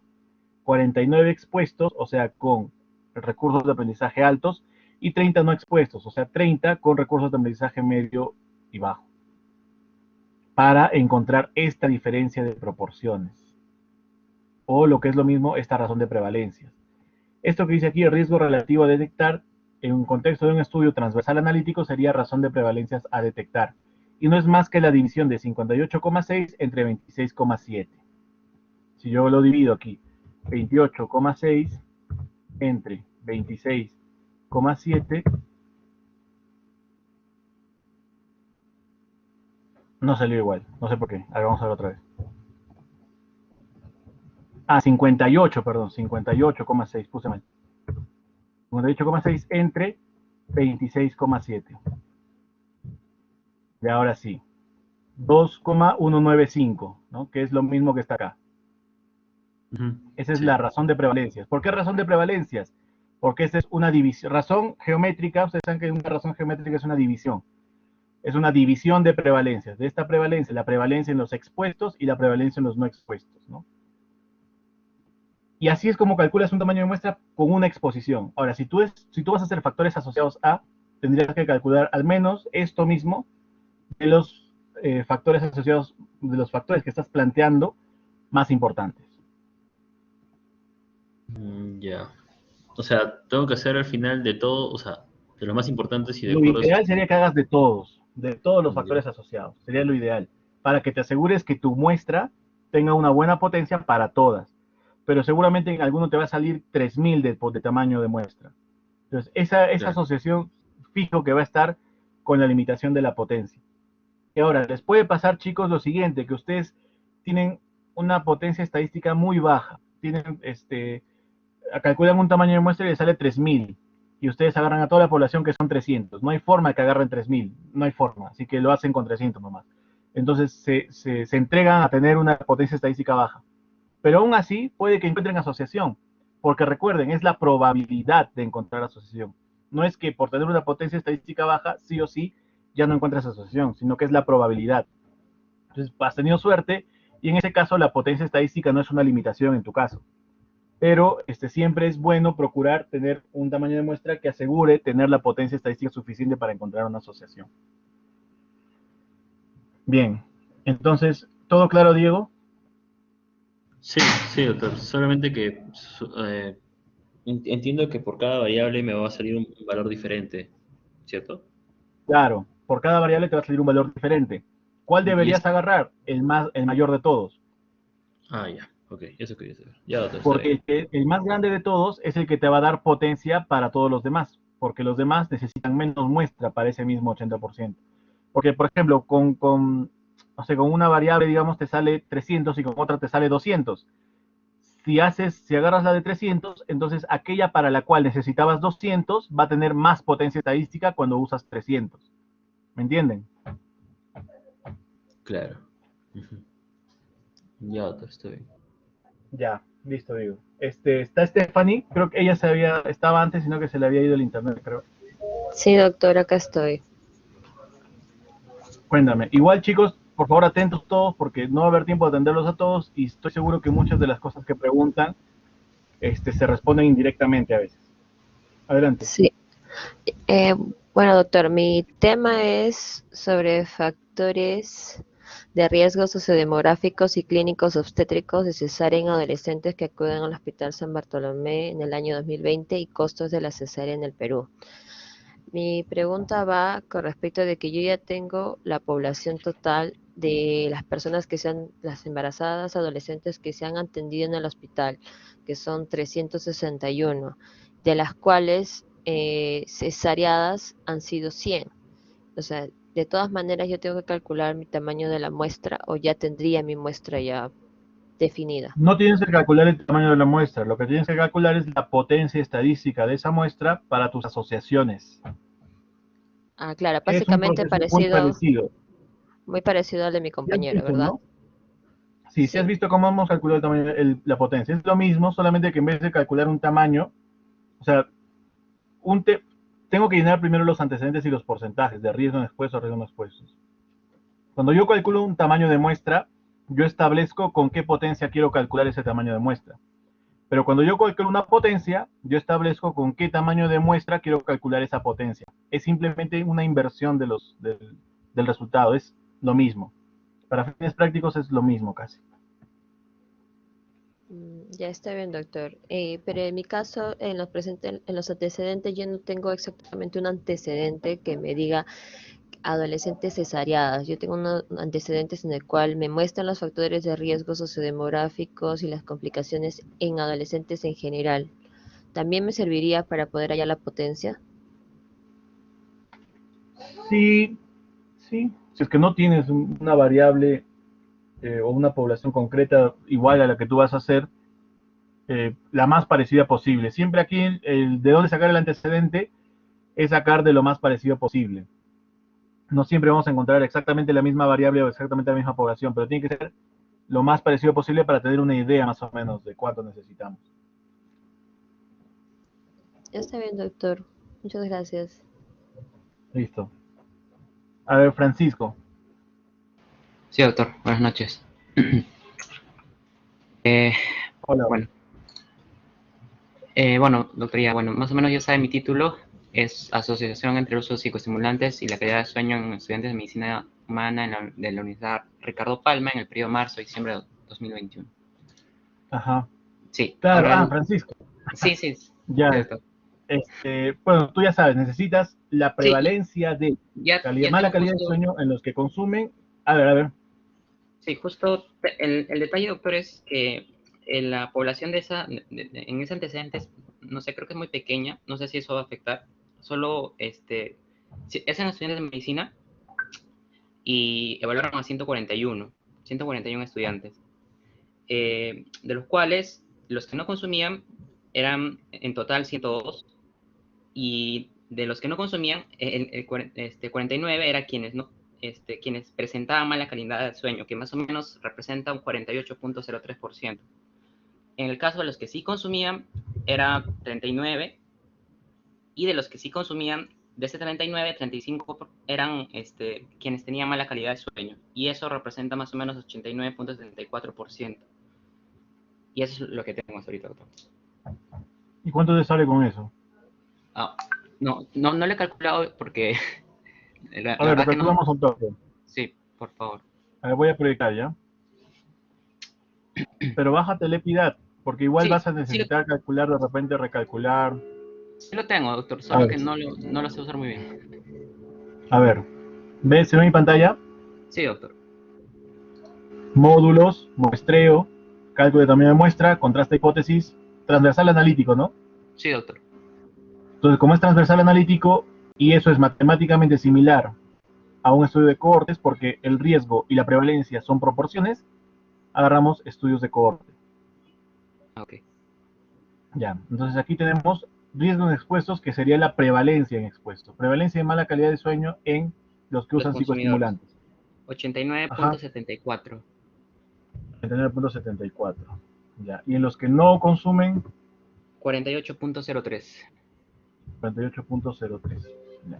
49 expuestos, o sea, con recursos de aprendizaje altos, y 30 no expuestos, o sea, 30 con recursos de aprendizaje medio y bajo, para encontrar esta diferencia de proporciones, o lo que es lo mismo, esta razón de prevalencia. Esto que dice aquí, el riesgo relativo a detectar en un contexto de un estudio transversal analítico sería razón de prevalencias a detectar, y no es más que la división de 58,6 entre 26,7. Si yo lo divido aquí, 28,6 entre 26,7, no salió igual, no sé por qué. A ver, vamos a ver otra vez. 58, perdón, 58,6, puse mal. 58,6 entre 26,7. Y ahora sí, 2,195, ¿no? Que es lo mismo que está acá. Esa es la razón de prevalencias. ¿Por qué razón de prevalencias? Porque esta es una división. Razón geométrica, ustedes saben que una razón geométrica es una división. Es una división de prevalencias. De esta prevalencia, la prevalencia en los expuestos y la prevalencia en los no expuestos, ¿no? Y así es como calculas un tamaño de muestra con una exposición. Ahora, si tú vas a hacer factores asociados a, tendrías que calcular al menos esto mismo de los factores asociados, de los factores que estás planteando más importantes. Ya. O sea, tengo que hacer al final de todo, o sea, de lo más importante si de Lo acuerdo a ideal sería que hagas de todos los Ya. factores asociados. Sería lo ideal, para que te asegures que tu muestra tenga una buena potencia para todas. Pero seguramente en alguno te va a salir 3000 de tamaño de muestra. Entonces, esa Claro. asociación fijo que va a estar con la limitación de la potencia. Y ahora, les puede pasar, chicos, lo siguiente, que ustedes tienen una potencia estadística muy baja. Calculan un tamaño de muestra y les sale 3000. Y ustedes agarran a toda la población que son 300. No hay forma de que agarren 3000. No hay forma. Así que lo hacen con 300 nomás. Entonces se entregan a tener una potencia estadística baja. Pero aún así puede que encuentren asociación. Porque recuerden, es la probabilidad de encontrar asociación. No es que por tener una potencia estadística baja, sí o sí, ya no encuentras asociación, sino que es la probabilidad. Entonces, has tenido suerte y en ese caso la potencia estadística no es una limitación en tu caso. Pero siempre es bueno procurar tener un tamaño de muestra que asegure tener la potencia estadística suficiente para encontrar una asociación. Bien, entonces, ¿todo claro, Diego? Sí, sí, doctor. Solamente que entiendo que por cada variable me va a salir un valor diferente, ¿cierto? Claro, por cada variable te va a salir un valor diferente. ¿Cuál Y deberías agarrar? El mayor de todos. Ya, ok, eso quería saber. Ya, doctor, está Porque bien. el más grande de todos es el que te va a dar potencia para todos los demás, porque los demás necesitan menos muestra para ese mismo 80%. Porque, por ejemplo, con una variable, digamos, te sale 300 y con otra te sale 200. Si agarras la de 300, entonces aquella para la cual necesitabas 200 va a tener más potencia estadística cuando usas 300. ¿Me entienden? Claro. Ujú. Ya, doctor, está bien. Ya, listo, digo. Está Stephanie, creo que ella estaba antes, sino que se le había ido el internet, creo. Sí, doctor, acá estoy. Cuéntame. Igual, chicos, por favor, atentos todos, porque no va a haber tiempo de atenderlos a todos, y estoy seguro que muchas de las cosas que preguntan se responden indirectamente a veces. Adelante. Sí. Eh, bueno, doctor, mi tema es sobre factores de riesgo sociodemográficos y clínicos obstétricos de cesárea en adolescentes que acuden al Hospital San Bartolomé en el año 2020 y costos de la cesárea en el Perú. Mi pregunta va con respecto de que yo ya tengo la población total de las personas las embarazadas adolescentes que se han atendido en el hospital, que son 361, de las cuales cesareadas han sido 100. O sea, de todas maneras yo tengo que calcular mi tamaño de la muestra o ya tendría mi muestra ya definida. No tienes que calcular el tamaño de la muestra, lo que tienes que calcular es la potencia estadística de esa muestra para tus asociaciones. Ah, claro, Es un básicamente proceso muy parecido. muy parecido al de mi ¿Ya has compañero, visto, ¿verdad? no? Sí, si has visto cómo hemos calculado el tamaño, la potencia. Es lo mismo, solamente que en vez de calcular un tamaño, o sea, tengo que llenar primero los antecedentes y los porcentajes de riesgo en expuestos, riesgo no expuestos. Cuando yo calculo un tamaño de muestra, yo establezco con qué potencia quiero calcular ese tamaño de muestra. Pero cuando yo calculo una potencia, yo establezco con qué tamaño de muestra quiero calcular esa potencia. Es simplemente una inversión del resultado, es lo mismo. Para fines prácticos es lo mismo casi. Ya está bien, doctor. Pero en mi caso, en los antecedentes, yo no tengo exactamente un antecedente que me diga adolescentes cesariadas. Yo tengo unos antecedentes en el cual me muestran los factores de riesgo sociodemográficos y las complicaciones en adolescentes en general. ¿También me serviría para poder hallar la potencia? Sí, sí. Si es que no tienes una variable o una población concreta igual a la que tú vas a hacer, la más parecida posible. Siempre aquí de dónde sacar el antecedente es sacar de lo más parecido posible. No siempre vamos a encontrar exactamente la misma variable o exactamente la misma población, pero tiene que ser lo más parecido posible para tener una idea más o menos de cuánto necesitamos. Ya está bien, doctor. Muchas gracias. Listo. A ver, Francisco. Sí, doctor. Buenas noches. Hola. Bueno, doctoría, bueno, más o menos ya sabe mi título. Es Asociación entre el uso de psicoestimulantes y la calidad de sueño en estudiantes de medicina humana de la Universidad Ricardo Palma en el periodo marzo-diciembre de 2021. Ajá. Sí, Claro, ahora Francisco. sí, sí, Ya, sí, doctor. bueno, tú ya sabes, necesitas la Sí, prevalencia de ya mala tengo calidad de justo, sueño en los que consumen. A ver. sí, justo el detalle, doctor, es que la población en ese antecedentes, no sé, creo que es muy pequeña, no sé si eso va a afectar. Solo, es en estudiantes de medicina y evaluaron a 141 estudiantes, de los cuales los que no consumían eran en total 102, y de los que no consumían, 49 era quienes presentaban mala calidad del sueño, que más o menos representa un 48.03%. En el caso de los que sí consumían, era 39, y de los que sí consumían, de ese 39, 35 eran quienes tenían mala calidad de sueño, y eso representa más o menos 89.74%. Y eso es lo que tenemos ahorita, doctor. ¿Y cuánto te sale con eso? No le he calculado porque la A ver, lo verdad que no. calculamos un toque. Sí, por favor. A ver, voy a proyectar ya. Pero bájate el EPIDAT, porque igual Sí, vas a necesitar calcular, de repente recalcular. sí lo tengo, doctor, A solo ver, que no lo sé usar muy bien. a ver. ¿Ves? ¿Se ve mi pantalla? Sí, doctor. Módulos, muestreo, cálculo de tamaño de muestra, contraste hipótesis, transversal analítico, ¿no? Sí, doctor. Entonces, como es transversal analítico, y eso es matemáticamente similar a un estudio de cohortes, porque el riesgo y la prevalencia son proporciones, agarramos estudios de cohorte. Ok. Ya, entonces aquí tenemos riesgos en expuestos, que sería la prevalencia en expuestos. Prevalencia de mala calidad de sueño en los que Los usan consumidores. psicoestimulantes. Ajá, 89.74. 39.74. Ya, y en los que no consumen, 48.03. 48.03. Ya.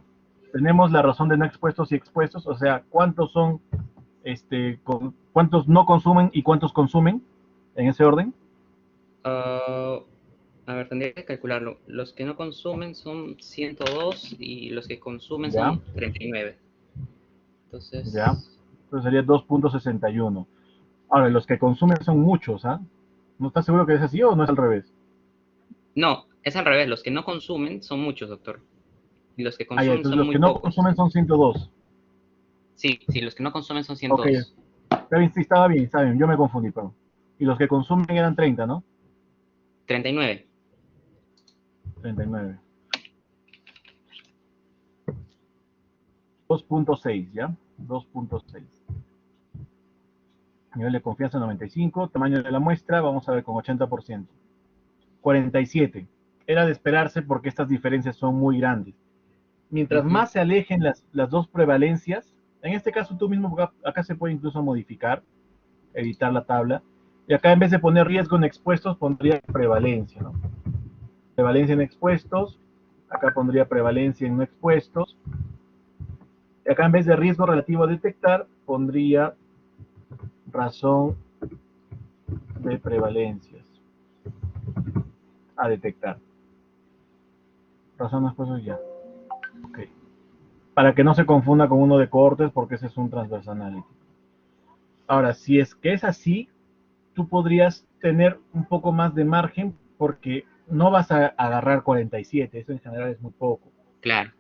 Tenemos la razón de no expuestos y expuestos, o sea, cuántos son, cuántos no consumen y cuántos consumen, en ese orden. A ver, tendría que calcularlo. Los que no consumen son 102 y los que consumen Ya, son 39. ya. Entonces, Entonces sería 2.61. Ahora, los que consumen son muchos, ¿ah? ¿No estás seguro que es así o no es al revés? no, es al revés. Los que no consumen son muchos, doctor. Y los que Ah, ya, consumen entonces son los muy que no pocos. consumen son 102. Sí, los que no consumen son Ok, 102. está bien, sí, estaba bien, yo me confundí, perdón. Y los que consumen eran 30, ¿no? 39. 39. 2.6, ¿ya? 2.6. Nivel de confianza 95, tamaño de la muestra, vamos a ver con 80%. 47. Era de esperarse porque estas diferencias son muy grandes. Mientras más se alejen las dos prevalencias, en este caso tú mismo, acá se puede incluso modificar, editar la tabla. Y acá en vez de poner riesgo en expuestos, pondría prevalencia, ¿no? Prevalencia en expuestos, acá pondría prevalencia en no expuestos. Y acá en vez de riesgo relativo a detectar, pondría razón de prevalencias a detectar. Razón de expuestos ya. Ok. Para que no se confunda con uno de cohortes, porque ese es un transversal analítico. Ahora, si es que es así, tú podrías tener un poco más de margen porque no vas a agarrar 47, eso en general es muy poco. Claro.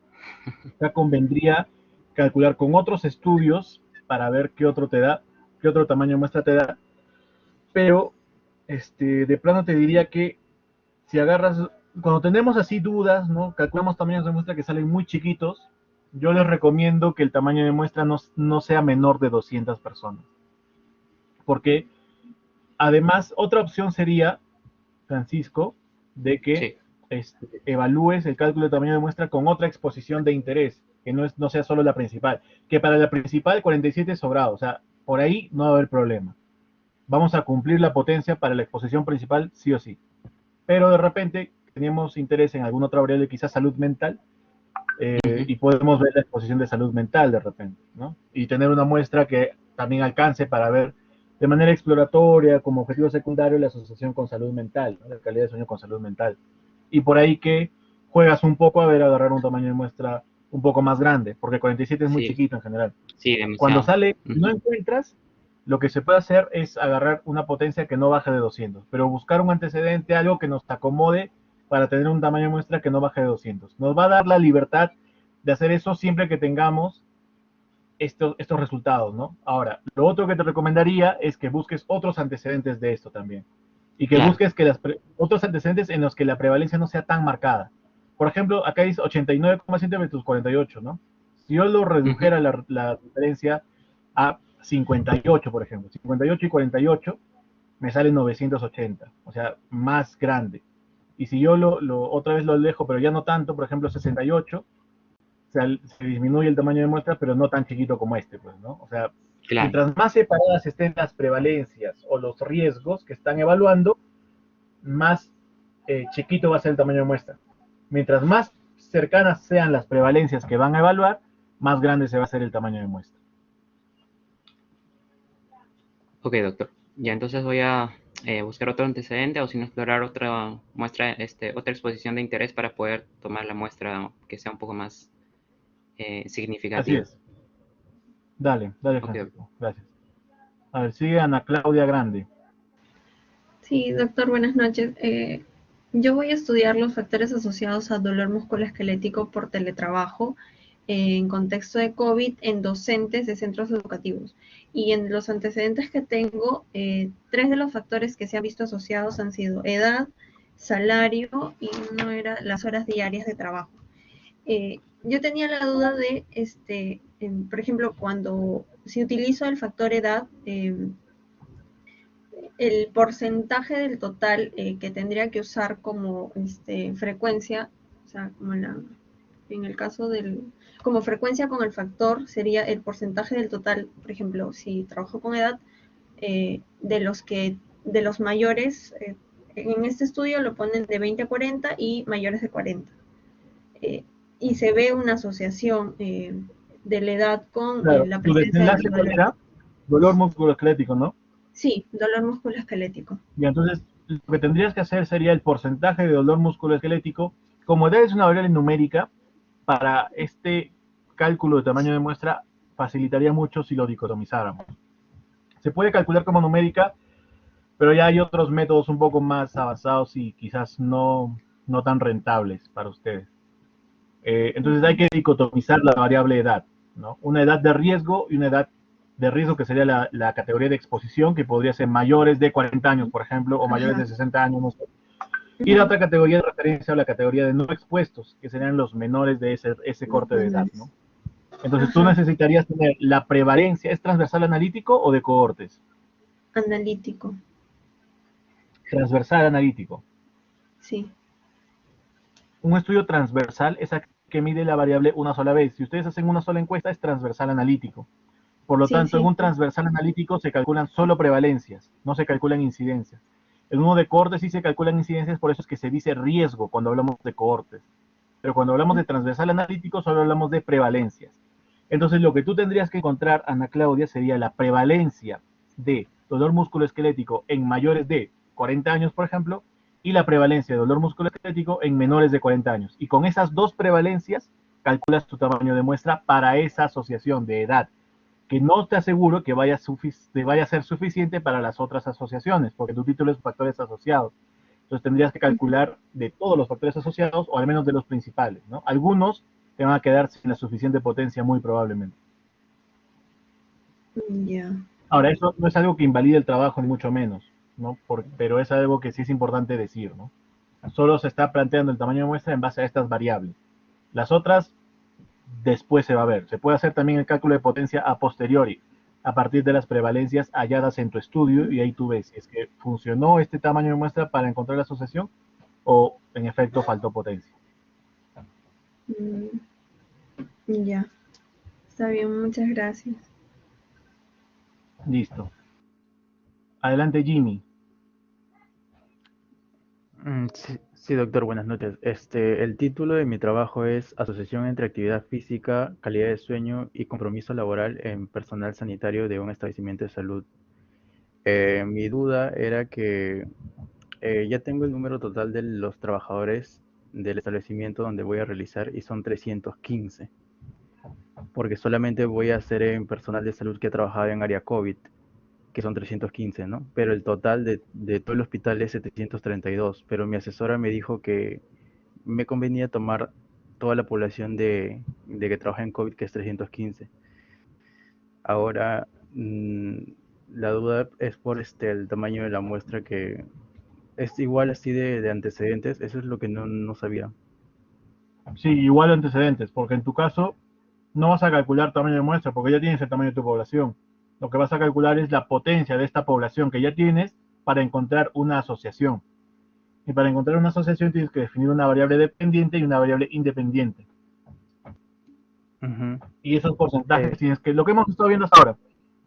Acá convendría calcular con otros estudios para ver qué otro te da, qué otro tamaño de muestra te da, pero de plano te diría que si agarras, cuando tenemos así dudas, ¿no? Calculamos tamaños de muestra que salen muy chiquitos, yo les recomiendo que el tamaño de muestra no sea menor de 200 personas. Porque además, otra opción sería, Francisco, de que Sí. evalúes el cálculo de tamaño de muestra con otra exposición de interés, que no sea solo la principal. Que para la principal 47 es sobrado, o sea, por ahí no va a haber problema. Vamos a cumplir la potencia para la exposición principal sí o sí. Pero de repente tenemos interés en alguna otra variable, quizás salud mental, y podemos ver la exposición de salud mental de repente, ¿no? Y tener una muestra que también alcance para ver de manera exploratoria, como objetivo secundario, la asociación con salud mental, ¿no? La calidad de sueño con salud mental. Y por ahí que juegas un poco a ver, agarrar un tamaño de muestra un poco más grande, porque 47 es muy Sí, chiquito en general. sí, Cuando demasiado. sale y no encuentras, lo que se puede hacer es agarrar una potencia que no baje de 200, pero buscar un antecedente, algo que nos acomode para tener un tamaño de muestra que no baje de 200. Nos va a dar la libertad de hacer eso siempre que tengamos estos resultados, ¿no? Ahora, lo otro que te recomendaría es que busques otros antecedentes de esto también. Y que Claro. busques otros antecedentes en los que la prevalencia no sea tan marcada. Por ejemplo, acá dice 89,7 versus 48, ¿no? Si yo lo redujera la diferencia a 58, por ejemplo, 58 y 48, me sale 980, o sea, más grande. Y si yo otra vez lo alejo, pero ya no tanto, por ejemplo, 68, se disminuye el tamaño de muestra, pero no tan chiquito como este, pues, ¿no? O sea, Claro. mientras más separadas estén las prevalencias o los riesgos que están evaluando, más chiquito va a ser el tamaño de muestra. Mientras más cercanas sean las prevalencias que van a evaluar, más grande se va a hacer el tamaño de muestra. Ok, doctor. Ya, entonces voy a buscar otro antecedente o si no explorar otra muestra, otra exposición de interés para poder tomar la muestra que sea un poco más Así significativa. es. Dale, dale, Ok, Francisco. Gracias. A ver, sigue Ana Claudia Grande. Sí, doctor, buenas noches. Yo voy a estudiar los factores asociados a dolor musculoesquelético por teletrabajo en contexto de COVID en docentes de centros educativos. Y en los antecedentes que tengo, tres de los factores que se han visto asociados han sido edad, salario y no era las horas diarias de trabajo. Yo tenía la duda de, por ejemplo, si utilizo el factor edad, el porcentaje del total que tendría que usar como frecuencia, o sea, en el caso como frecuencia con el factor sería el porcentaje del total, por ejemplo, si trabajo con edad, de los mayores, en este estudio lo ponen de 20 a 40 y mayores de 40. Y se ve una asociación de la edad con Claro, la tu presencia desenlace del cuál dolor. era? Dolor musculoesquelético, ¿no? Sí, dolor musculoesquelético. Y entonces, lo que tendrías que hacer sería el porcentaje de dolor musculoesquelético. Como edad es una variable numérica, para este cálculo de tamaño de muestra facilitaría mucho si lo dicotomizáramos. Se puede calcular como numérica, pero ya hay otros métodos un poco más avanzados y quizás no tan rentables para ustedes. Entonces hay que dicotomizar la variable edad, ¿no? Una edad de riesgo y una edad de riesgo que sería la categoría de exposición, que podría ser mayores de 40 años, por ejemplo, o mayores de 60 años, no sé. Y la otra categoría de referencia o la categoría de no expuestos, que serían los menores de ese corte de edad, ¿no? Entonces tú necesitarías tener la prevalencia, ¿es transversal analítico o de cohortes? Analítico, Transversal analítico. sí. Un estudio transversal es aquel que mide la variable una sola vez. Si ustedes hacen una sola encuesta, es transversal analítico. Por lo Sí, tanto, en sí. un transversal analítico se calculan solo prevalencias, no se calculan incidencias. En uno de cohortes sí se calculan incidencias, por eso es que se dice riesgo cuando hablamos de cohortes. Pero cuando hablamos de transversal analítico solo hablamos de prevalencias. Entonces lo que tú tendrías que encontrar, Ana Claudia, sería la prevalencia de dolor musculoesquelético en mayores de 40 años, por ejemplo, y la prevalencia de dolor musculoesquelético en menores de 40 años. Y con esas dos prevalencias calculas tu tamaño de muestra para esa asociación de edad, que no te aseguro que vaya a ser suficiente para las otras asociaciones, porque tu título es factores asociados. Entonces tendrías que calcular de todos los factores asociados, o al menos de los principales, ¿no? Algunos te van a quedar sin la suficiente potencia, muy probablemente. Ya. Ahora, eso no es algo que invalide el trabajo, ni mucho menos, ¿no? Pero es algo que sí es importante decir, ¿no? Solo se está planteando el tamaño de muestra en base a estas variables. Las otras, después se va a ver. Se puede hacer también el cálculo de potencia a posteriori, a partir de las prevalencias halladas en tu estudio, y ahí tú ves si es que funcionó este tamaño de muestra para encontrar la asociación o en efecto faltó potencia. Mm, ya. Está bien, muchas gracias. Listo. Adelante, Jimmy. Sí, sí, doctor, buenas noches. El título de mi trabajo es Asociación entre actividad física, calidad de sueño y compromiso laboral en personal sanitario de un establecimiento de salud. Mi duda era que ya tengo el número total de los trabajadores del establecimiento donde voy a realizar y son 315, porque solamente voy a hacer en personal de salud que ha trabajado en área COVID, que son 315, ¿no? Pero el total de todo el hospital es 732, pero mi asesora me dijo que me convenía tomar toda la población de que trabaja en COVID, que es 315. Ahora, la duda es por el tamaño de la muestra, que es igual así de antecedentes. Eso es lo que no sabía. Sí, igual antecedentes, porque en tu caso no vas a calcular tamaño de muestra, porque ya tienes el tamaño de tu población. Lo que vas a calcular es la potencia de esta población que ya tienes para encontrar una asociación. Y para encontrar una asociación tienes que definir una variable dependiente y una variable independiente. Ujú. Y esos porcentajes Eh, tienes que, lo que hemos estado viendo hasta ahora,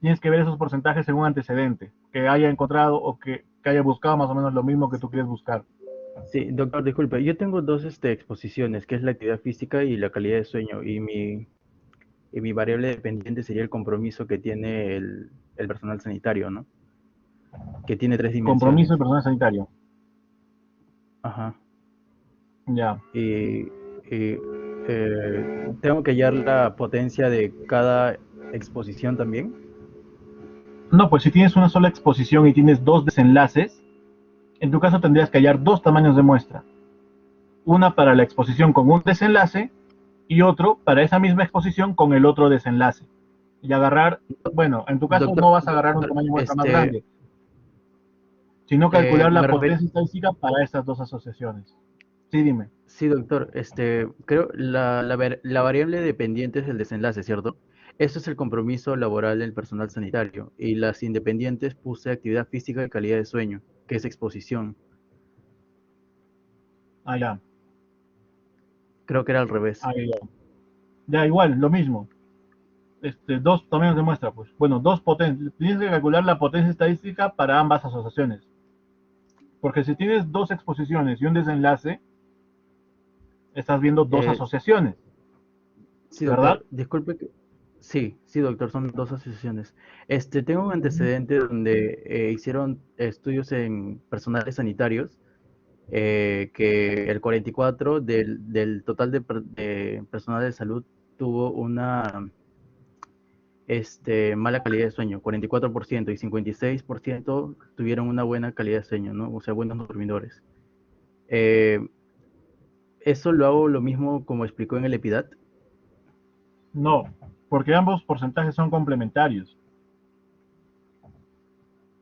tienes que ver esos porcentajes según antecedente, que haya encontrado o que haya buscado más o menos lo mismo que tú quieres buscar. sí, doctor, disculpe. Yo tengo dos exposiciones, que es la actividad física y la calidad de sueño. Y mi variable dependiente sería el compromiso que tiene el personal sanitario, ¿no? Que tiene tres Compromiso de dimensiones. personal sanitario. Ajá. Ya. Y tengo que hallar la potencia de cada exposición también. No, pues si tienes una sola exposición y tienes dos desenlaces, en tu caso tendrías que hallar dos tamaños de muestra. Una para la exposición con un desenlace y otro para esa misma exposición con el otro desenlace. Y agarrar, bueno, en tu caso no Doctor, vas a agarrar un doctor, tamaño de muestra más grande, sino calcular la me refiero, potencia estadística para estas dos asociaciones. Sí, dime. sí, doctor, creo la variable dependiente es el desenlace, ¿cierto? Eso es el compromiso laboral del personal sanitario. Y las independientes puse actividad física y calidad de sueño, que es exposición. Ah, ya. Creo que era al revés. Ah, ya. Ya, igual, lo mismo. Dos tamaños de muestra, pues. Bueno, dos potencias. Tienes que calcular la potencia estadística para ambas asociaciones. Porque si tienes dos exposiciones y un desenlace, estás viendo dos Eh, asociaciones, Sí, ¿verdad? doctor, disculpe que... Sí, sí, doctor, son dos asociaciones. Tengo un antecedente donde hicieron estudios en personales sanitarios, que el 44 del total de personal de salud tuvo una mala calidad de sueño, 44%, y 56% tuvieron una buena calidad de sueño, ¿no? O sea, buenos dormidores. Eh, ¿Eso lo hago lo mismo como explicó en el EPIDAT? No, porque ambos porcentajes son complementarios.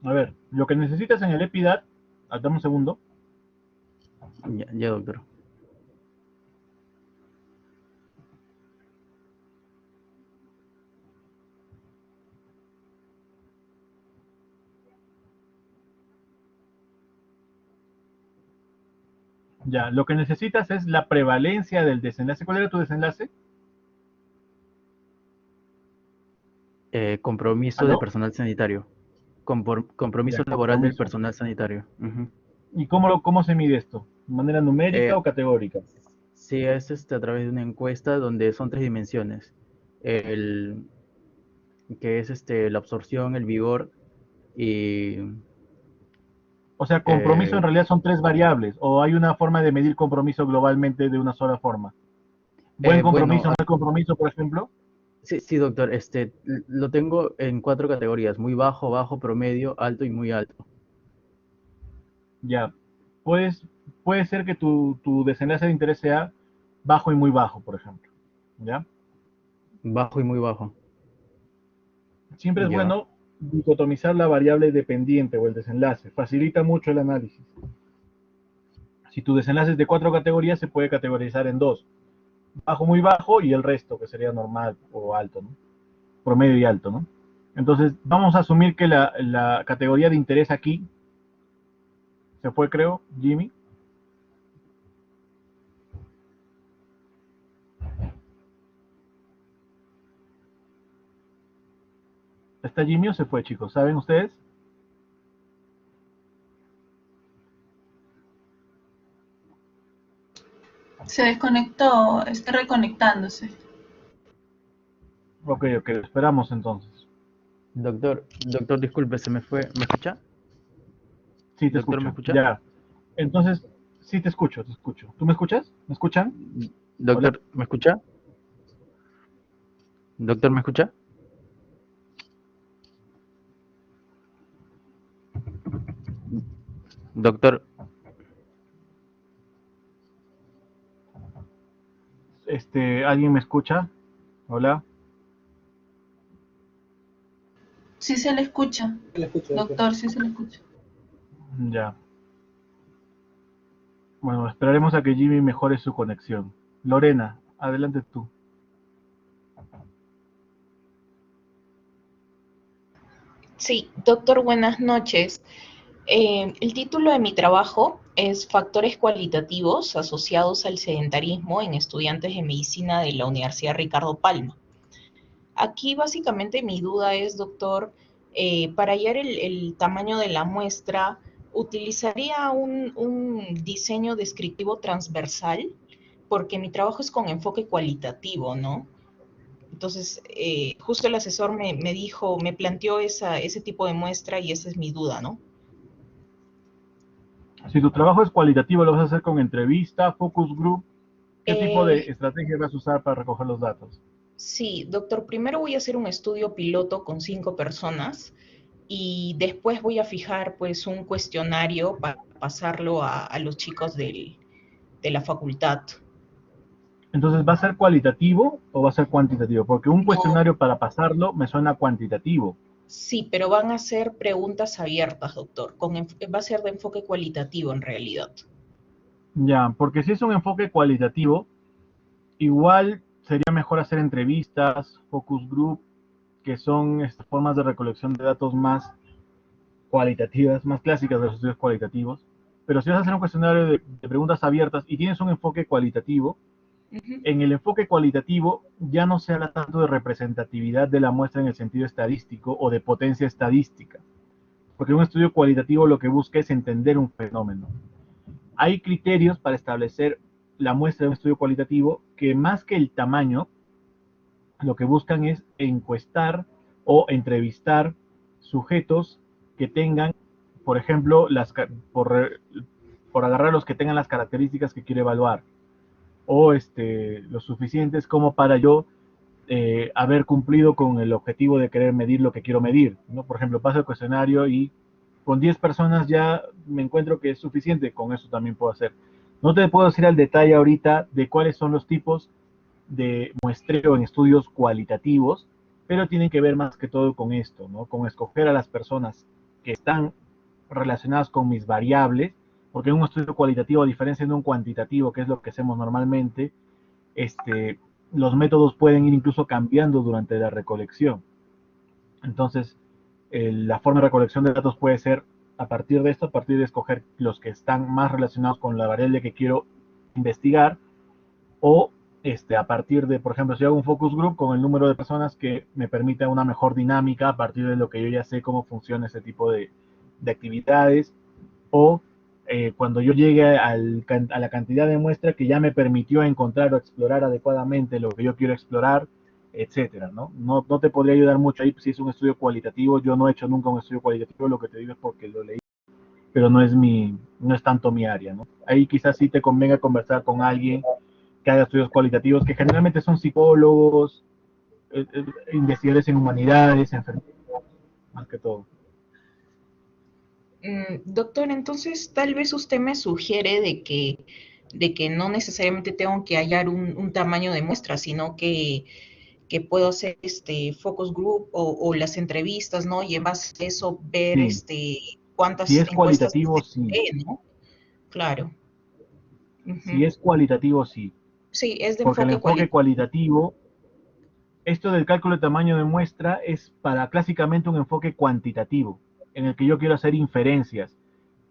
A ver, lo que necesitas en el EPIDAT, dame un segundo. Ya, ya, doctor. Ya, lo que necesitas es la prevalencia del desenlace. ¿Cuál era tu desenlace? Compromiso de ¿Aló? personal sanitario. Compromiso Ya, laboral del compromiso. personal sanitario. Ujú. ¿Y cómo se mide esto? ¿De manera numérica Eh, o categórica? sí, es a través de una encuesta donde son tres dimensiones. El, que es la absorción, el vigor y O sea, compromiso en eh, realidad son tres variables, o hay una forma de medir compromiso globalmente de una sola forma. Buen bueno, compromiso, mal compromiso, por ejemplo. sí, sí, doctor, lo tengo en cuatro categorías: muy bajo, bajo, promedio, alto y muy alto. Ya, puedes, puede ser que tu desenlace de interés sea bajo y muy bajo, por ejemplo. ¿Ya? Bajo y muy bajo. Siempre es Ya. bueno dicotomizar la variable dependiente o el desenlace. Facilita mucho el análisis. Si tu desenlace es de cuatro categorías, se puede categorizar en dos. Bajo, muy bajo y el resto, que sería normal o alto, ¿no? Promedio y alto, ¿no? Entonces, vamos a asumir que la categoría de interés aquí se fue, creo, Jimmy. ¿Está Jimmy o se fue, chicos? ¿Saben ustedes? Se desconectó, está reconectándose. Ok, esperamos entonces. Doctor, disculpe, se me fue. ¿Me escucha? Sí, te Doctor, ¿me escucho. escucha? Ya. Entonces, sí te escucho, te escucho. ¿Tú me escuchas? ¿Me escuchan? Hola. Doctor, ¿me escucha? Doctor, ¿me escucha? Doctor, ¿Alguien me escucha? Hola. Sí se le escucha. Doctor, sí se le escucha. Ya. Bueno, esperaremos a que Jimmy mejore su conexión. Lorena, adelante tú. Sí, doctor, buenas noches. El título de mi trabajo es Factores cualitativos asociados al sedentarismo en estudiantes de medicina de la Universidad Ricardo Palma. Aquí básicamente mi duda es, doctor, para hallar el tamaño de la muestra, ¿utilizaría un diseño descriptivo transversal? Porque mi trabajo es con enfoque cualitativo, ¿no? Entonces, justo el asesor me dijo, me planteó ese tipo de muestra y esa es mi duda, ¿no? Si tu trabajo es cualitativo, lo vas a hacer con entrevista, focus group. ¿Qué tipo de Eh, estrategia vas a usar para recoger los datos? sí, doctor, primero voy a hacer un estudio piloto con 5 personas y después voy a fijar pues un cuestionario para pasarlo a los chicos de la facultad. Entonces, ¿va a ser cualitativo o va a ser cuantitativo? Porque un No, cuestionario para pasarlo me suena cuantitativo. sí, pero van a ser preguntas abiertas, doctor. Va a ser de enfoque cualitativo en realidad. Ya, porque si es un enfoque cualitativo, igual sería mejor hacer entrevistas, focus group, que son estas formas de recolección de datos más cualitativas, más clásicas de los estudios cualitativos. Pero si vas a hacer un cuestionario de preguntas abiertas y tienes un enfoque cualitativo, Ujú. en el enfoque cualitativo ya no se habla tanto de representatividad de la muestra en el sentido estadístico o de potencia estadística, porque un estudio cualitativo lo que busca es entender un fenómeno. Hay criterios para establecer la muestra de un estudio cualitativo que más que el tamaño, lo que buscan es encuestar o entrevistar sujetos que tengan, por ejemplo, por agarrar los que tengan las características que quiere evaluar, o lo suficientes como para yo haber cumplido con el objetivo de querer medir lo que quiero medir, ¿no? Por ejemplo, paso el cuestionario y con 10 personas ya me encuentro que es suficiente, con eso también puedo hacer. No te puedo decir al detalle ahorita de cuáles son los tipos de muestreo en estudios cualitativos, pero tienen que ver más que todo con esto, ¿no? Con escoger a las personas que están relacionadas con mis variables, porque en un estudio cualitativo, a diferencia de un cuantitativo, que es lo que hacemos normalmente, los métodos pueden ir incluso cambiando durante la recolección. Entonces, la forma de recolección de datos puede ser a partir de esto, a partir de escoger los que están más relacionados con la variable que quiero investigar, o a partir de, por ejemplo, si hago un focus group con el número de personas que me permita una mejor dinámica a partir de lo que yo ya sé cómo funciona ese tipo de actividades, o cuando yo llegue a la cantidad de muestra que ya me permitió encontrar o explorar adecuadamente lo que yo quiero explorar, etcétera, ¿no? No te podría ayudar mucho ahí si es un estudio cualitativo. Yo no he hecho nunca un estudio cualitativo, lo que te digo es porque lo leí, pero no es tanto mi área, ¿no? Ahí quizás sí te convenga conversar con alguien que haga estudios cualitativos, que generalmente son psicólogos, investigadores en humanidades, enfermeros, más que todo. Doctor, entonces tal vez usted me sugiere de que no necesariamente tengo que hallar un tamaño de muestra, sino que puedo hacer focus group o las entrevistas, ¿no? Y en base a eso ver Sí. Si cuántas es encuestas cualitativo, sí. necesité, ¿no? Claro. Si es cualitativo, sí. Sí, es de Porque el enfoque enfoque cualitativo, esto del cálculo de tamaño de muestra es para clásicamente un enfoque cuantitativo, en el que yo quiero hacer inferencias.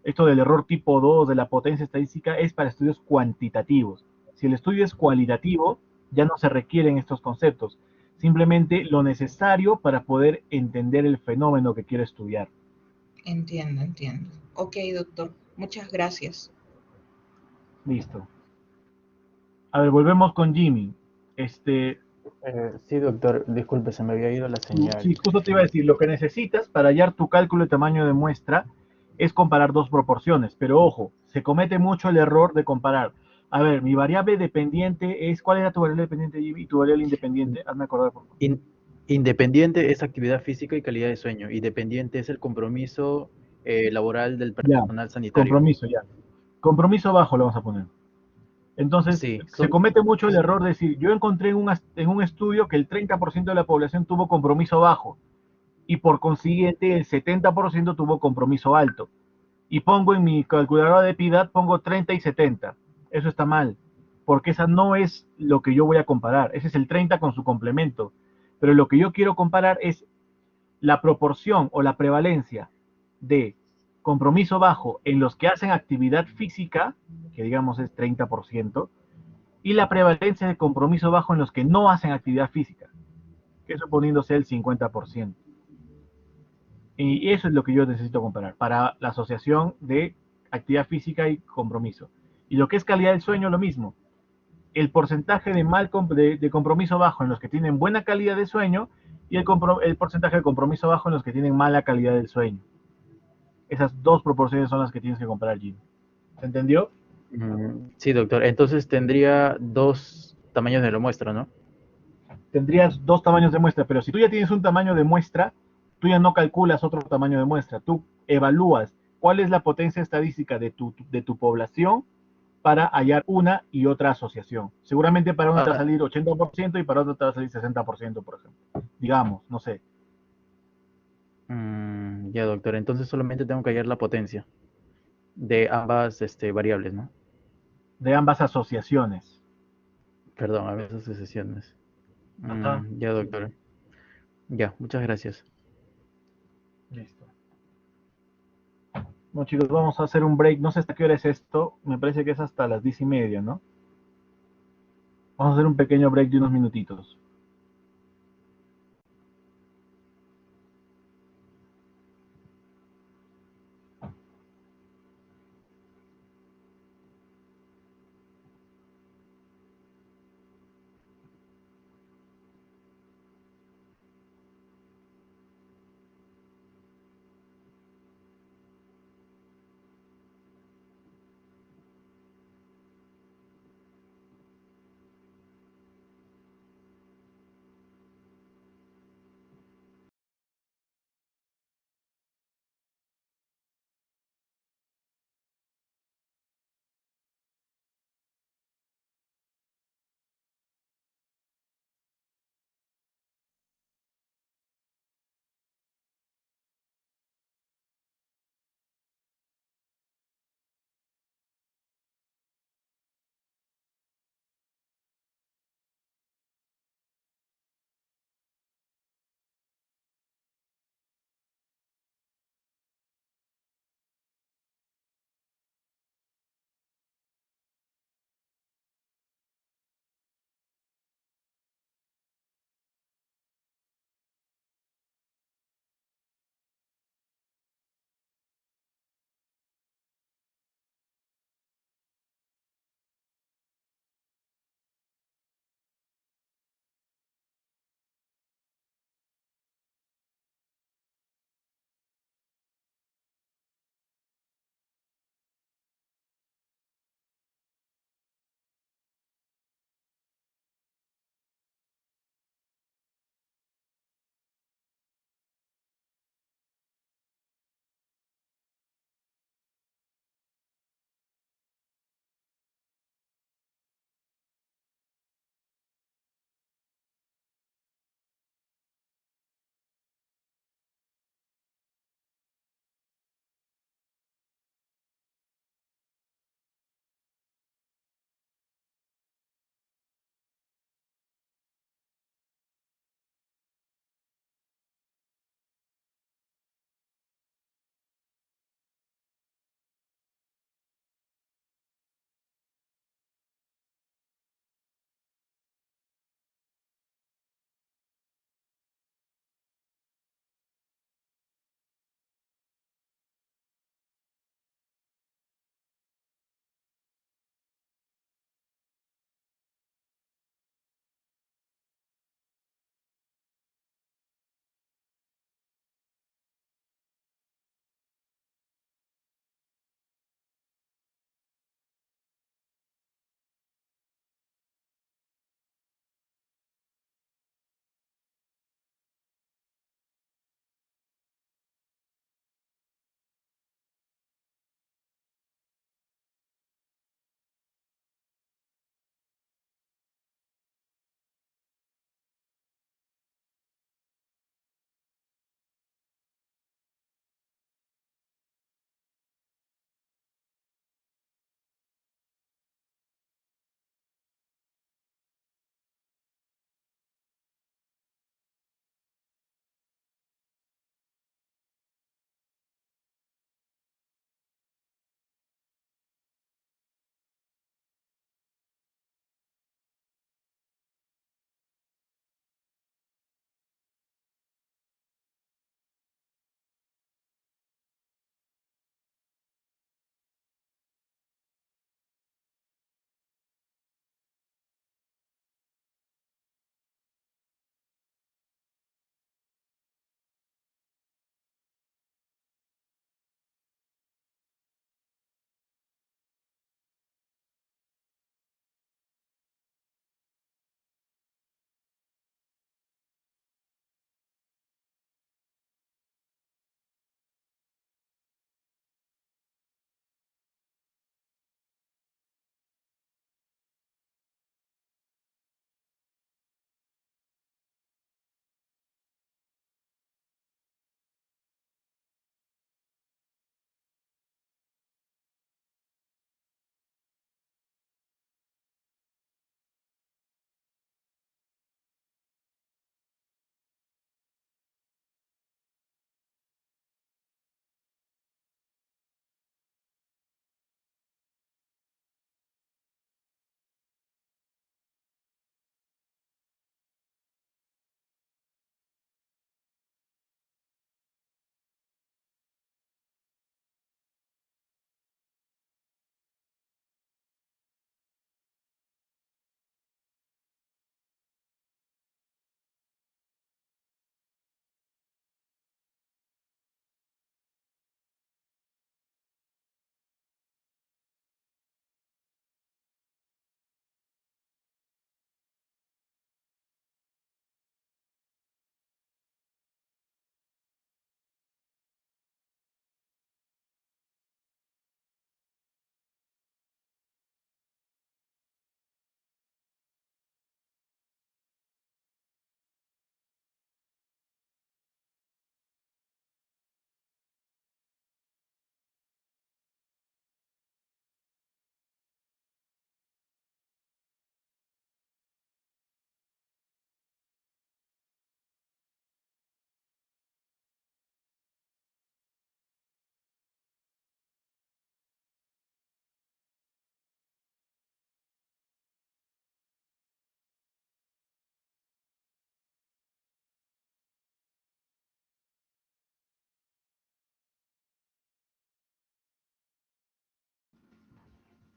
Esto del error tipo 2 de la potencia estadística es para estudios cuantitativos. Si el estudio es cualitativo, ya no se requieren estos conceptos, simplemente lo necesario para poder entender el fenómeno que quiero estudiar. Entiendo. Ok, doctor, muchas gracias. Listo. A ver, volvemos con Jimmy. Sí, doctor, disculpe, se me había ido la señal. Sí, justo te iba a decir, lo que necesitas para hallar tu cálculo de tamaño de muestra es comparar dos proporciones, pero ojo, se comete mucho el error de comparar. A ver, mi variable dependiente es, ¿cuál era tu variable dependiente y tu variable independiente? Hazme acordar, por favor. Independiente es actividad física y calidad de sueño, y dependiente es el compromiso laboral del Ya, personal sanitario. ya. Compromiso bajo lo vamos a poner. Entonces, Sí, se comete mucho el error de decir, yo encontré en un estudio que el 30% de la población tuvo compromiso bajo y por consiguiente el 70% tuvo compromiso alto. Y pongo en mi calculadora de piedad, pongo 30 y 70. Eso está mal, porque esa no es lo que yo voy a comparar. Ese es el 30 con su complemento. Pero lo que yo quiero comparar es la proporción o la prevalencia de compromiso bajo en los que hacen actividad física, que digamos es 30%, y la prevalencia de compromiso bajo en los que no hacen actividad física, que suponiéndose el 50%. Y eso es lo que yo necesito comparar para la asociación de actividad física y compromiso. Y lo que es calidad del sueño, lo mismo. El porcentaje de compromiso bajo en los que tienen buena calidad de sueño y el porcentaje de compromiso bajo en los que tienen mala calidad del sueño. Esas dos proporciones son las que tienes que comparar, Jim. ¿Se entendió? Sí, doctor. Entonces tendría dos tamaños de la muestra, ¿no? Tendrías dos tamaños de muestra, pero si tú ya tienes un tamaño de muestra, tú ya no calculas otro tamaño de muestra. Tú evalúas cuál es la potencia estadística de tu población para hallar una y otra asociación. Seguramente para una te va a salir 80% y para otra te va a salir 60%, por ejemplo. Digamos, no sé. Ya, doctor. Entonces solamente tengo que hallar la potencia de ambas variables, ¿no? De ambas asociaciones. Perdón, ambas asociaciones. Ajá. Ya, doctor. Ya, muchas gracias. Listo. Bueno, chicos, vamos a hacer un break. No sé hasta qué hora es esto. Me parece que es hasta las 10:30, ¿no? Vamos a hacer un pequeño break de unos minutitos.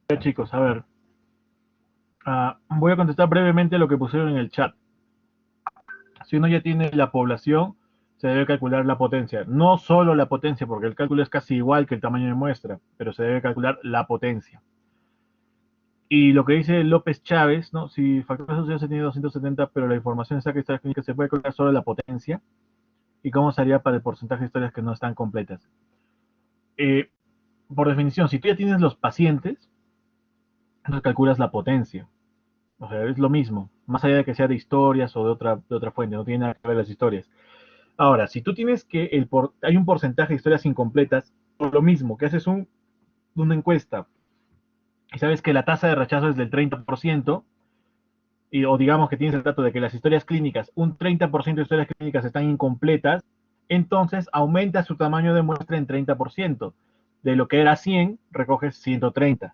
Ya, chicos, a ver. Voy a contestar brevemente lo que pusieron en el chat. Si uno ya tiene la población, se debe calcular la potencia. No solo la potencia, porque el cálculo es casi igual que el tamaño de muestra, pero se debe calcular la potencia. Y lo que dice López Chávez, ¿no? Si factores asociados se tiene 270, pero la información exacta de historias clínicas se puede calcular solo la potencia. ¿Y cómo sería para el porcentaje de historias que no están completas? Por definición, si tú ya tienes los pacientes, entonces calculas la potencia. O sea, es lo mismo, más allá de que sea de historias o de otra fuente, no tiene nada que ver las historias. Ahora, si tú tienes que hay un porcentaje de historias incompletas, por lo mismo, que haces una encuesta y sabes que la tasa de rechazo es del 30%, o digamos que tienes el dato de que las historias clínicas, un 30% de historias clínicas están incompletas, entonces aumenta su tamaño de muestra en 30%. De lo que era 100, recoges 130.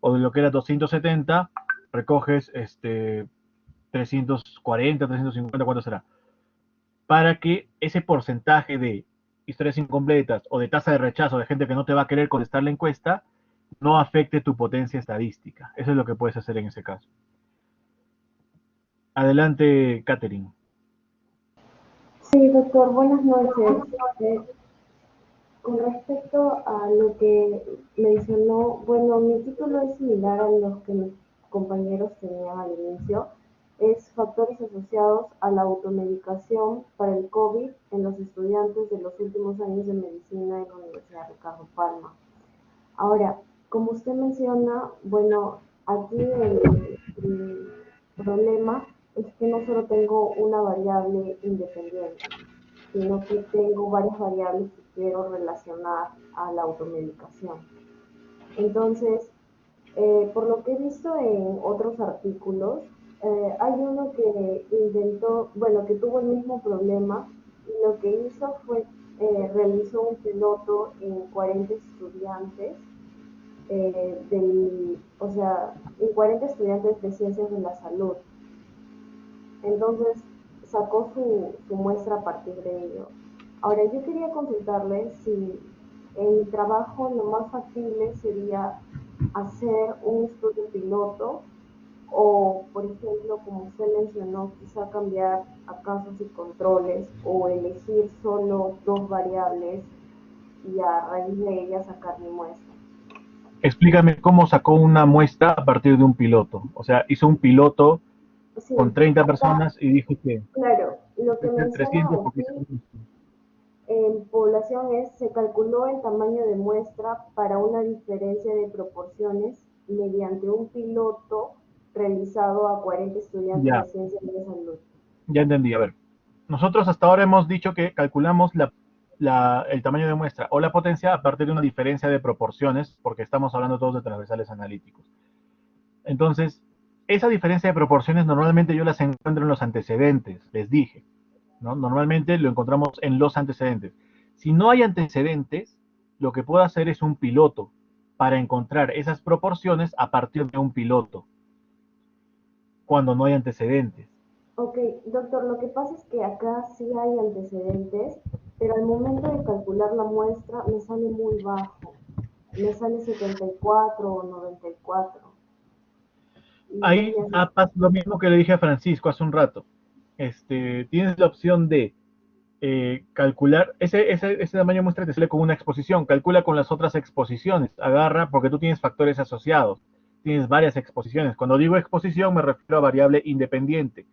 O de lo que era 270, recoges 340, 350, ¿cuánto será? Para que ese porcentaje de historias incompletas o de tasa de rechazo de gente que no te va a querer contestar la encuesta no afecte tu potencia estadística. Eso es lo que puedes hacer en ese caso. Adelante, Catherine. Sí, doctor, buenas noches. Con respecto a lo que mencionó, bueno, mi título es similar a los que mis compañeros tenían al inicio. Es factores asociados a la automedicación para el COVID en los estudiantes de los últimos años de medicina en la Universidad Ricardo Palma. Ahora, como usted menciona, bueno, aquí el problema es que no solo tengo una variable independiente, sino que tengo varias variables que quiero relacionar a la automedicación. Entonces, por lo que he visto en otros artículos, hay uno que intentó, bueno, que tuvo el mismo problema y lo que hizo fue, realizó un piloto en 40 estudiantes, o sea, en 40 estudiantes de ciencias de la salud. Entonces, sacó su muestra a partir de ello. Ahora, yo quería consultarle si en mi trabajo lo más factible sería hacer un estudio piloto o, por ejemplo, como usted mencionó, quizá cambiar a casos y controles o elegir solo dos variables y a raíz de ellas sacar mi muestra. Explícame cómo sacó una muestra a partir de un piloto. O sea, hizo un piloto Sí, con 30 personas y dijo que claro, lo que menciona 300 aquí en población se calculó el tamaño de muestra para una diferencia de proporciones mediante un piloto realizado a 40 estudiantes ya, de ciencias de salud. ya entendí. A ver, nosotros hasta ahora hemos dicho que calculamos el tamaño de muestra o la potencia a partir de una diferencia de proporciones, porque estamos hablando todos de transversales analíticos. Entonces, esa diferencia de proporciones normalmente yo las encuentro en los antecedentes, les dije, ¿no? Normalmente lo encontramos en los antecedentes. Si no hay antecedentes, lo que puedo hacer es un piloto para encontrar esas proporciones a partir de un piloto, cuando no hay antecedentes. Ok, doctor, lo que pasa es que acá sí hay antecedentes, pero al momento de calcular la muestra me sale muy bajo. Me sale 74 o 94. Ahí pasa lo mismo que le dije a Francisco hace un rato. Tienes la opción de calcular, ese tamaño de muestra te sale con una exposición, calcula con las otras exposiciones, agarra, porque tú tienes factores asociados, tienes varias exposiciones. Cuando digo exposición me refiero a variable independiente,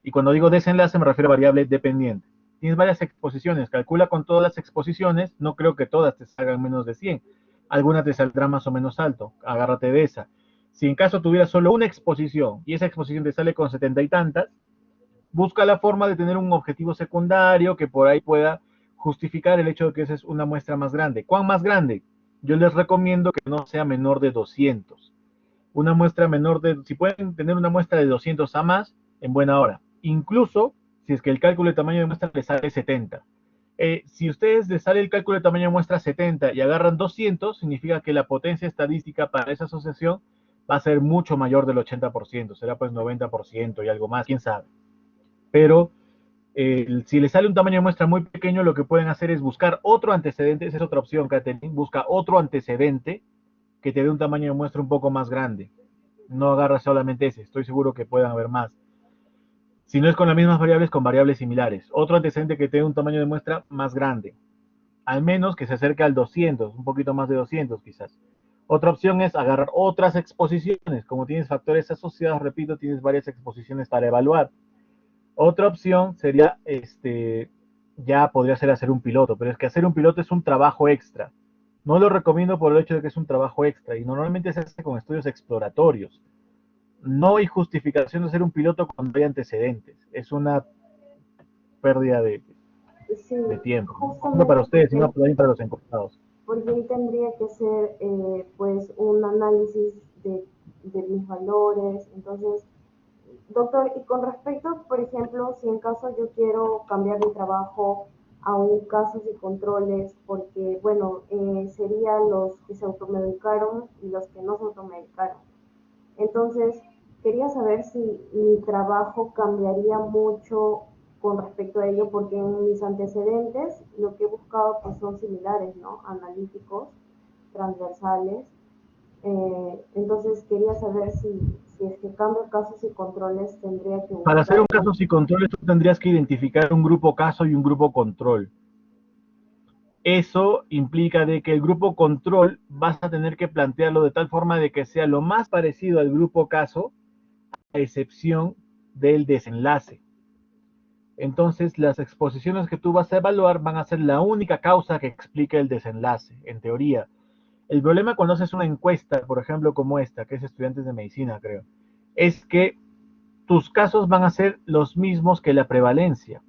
y cuando digo desenlace me refiero a variable dependiente. Tienes varias exposiciones, calcula con todas las exposiciones, no creo que todas te salgan menos de 100, alguna te saldrá más o menos alto, agárrate de esa. Si en caso tuvieras solo una exposición, y esa exposición te sale con 70 y tantas, busca la forma de tener un objetivo secundario que por ahí pueda justificar el hecho de que esa es una muestra más grande. ¿Cuán más grande? Yo les recomiendo que no sea menor de 200. Una muestra menor de, si pueden tener una muestra de 200 a más, en buena hora. Incluso si es que el cálculo de tamaño de muestra les sale 70. Si ustedes les sale el cálculo de tamaño de muestra 70 y agarran 200, significa que la potencia estadística para esa asociación va a ser mucho mayor del 80%, será pues 90% y algo más, quién sabe. Pero si les sale un tamaño de muestra muy pequeño, lo que pueden hacer es buscar otro antecedente, esa es otra opción, Catherine, busca otro antecedente que te dé un tamaño de muestra un poco más grande. No agarra solamente ese, estoy seguro que puedan haber más. Si no es con las mismas variables, con variables similares. Otro antecedente que te dé un tamaño de muestra más grande. Al menos que se acerque al 200, un poquito más de 200 quizás. Otra opción es agarrar otras exposiciones. Como tienes factores asociados, repito, tienes varias exposiciones para evaluar. Otra opción sería, ya podría ser hacer un piloto, pero es que hacer un piloto es un trabajo extra. No lo recomiendo por el hecho de que es un trabajo extra y normalmente se hace con estudios exploratorios. No hay justificación de hacer un piloto cuando hay antecedentes. Es una pérdida de Sí, tiempo. No justamente para ustedes, sino porque, también para los encuestados. porque ahí tendría que ser pues un análisis de mis valores. Entonces, doctor, y con respecto, por ejemplo, si en caso yo quiero cambiar mi trabajo a un casos y controles, porque, bueno, serían los que se automedicaron y los que no se automedicaron. Entonces, quería saber si mi trabajo cambiaría mucho con respecto a ello, porque en mis antecedentes lo que he buscado pues son similares, ¿no? Analíticos, transversales. Entonces, quería saber si es que cambio casos y controles, tendría que Para hacer buscar. un casos y controles, tú tendrías que identificar un grupo caso y un grupo control. Eso implica de que el grupo control vas a tener que plantearlo de tal forma de que sea lo más parecido al grupo caso, a excepción del desenlace. Entonces, las exposiciones que tú vas a evaluar van a ser la única causa que explica el desenlace, en teoría. El problema cuando haces una encuesta, por ejemplo, como esta, que es estudiantes de medicina, creo, es que tus casos van a ser los mismos que la prevalencia.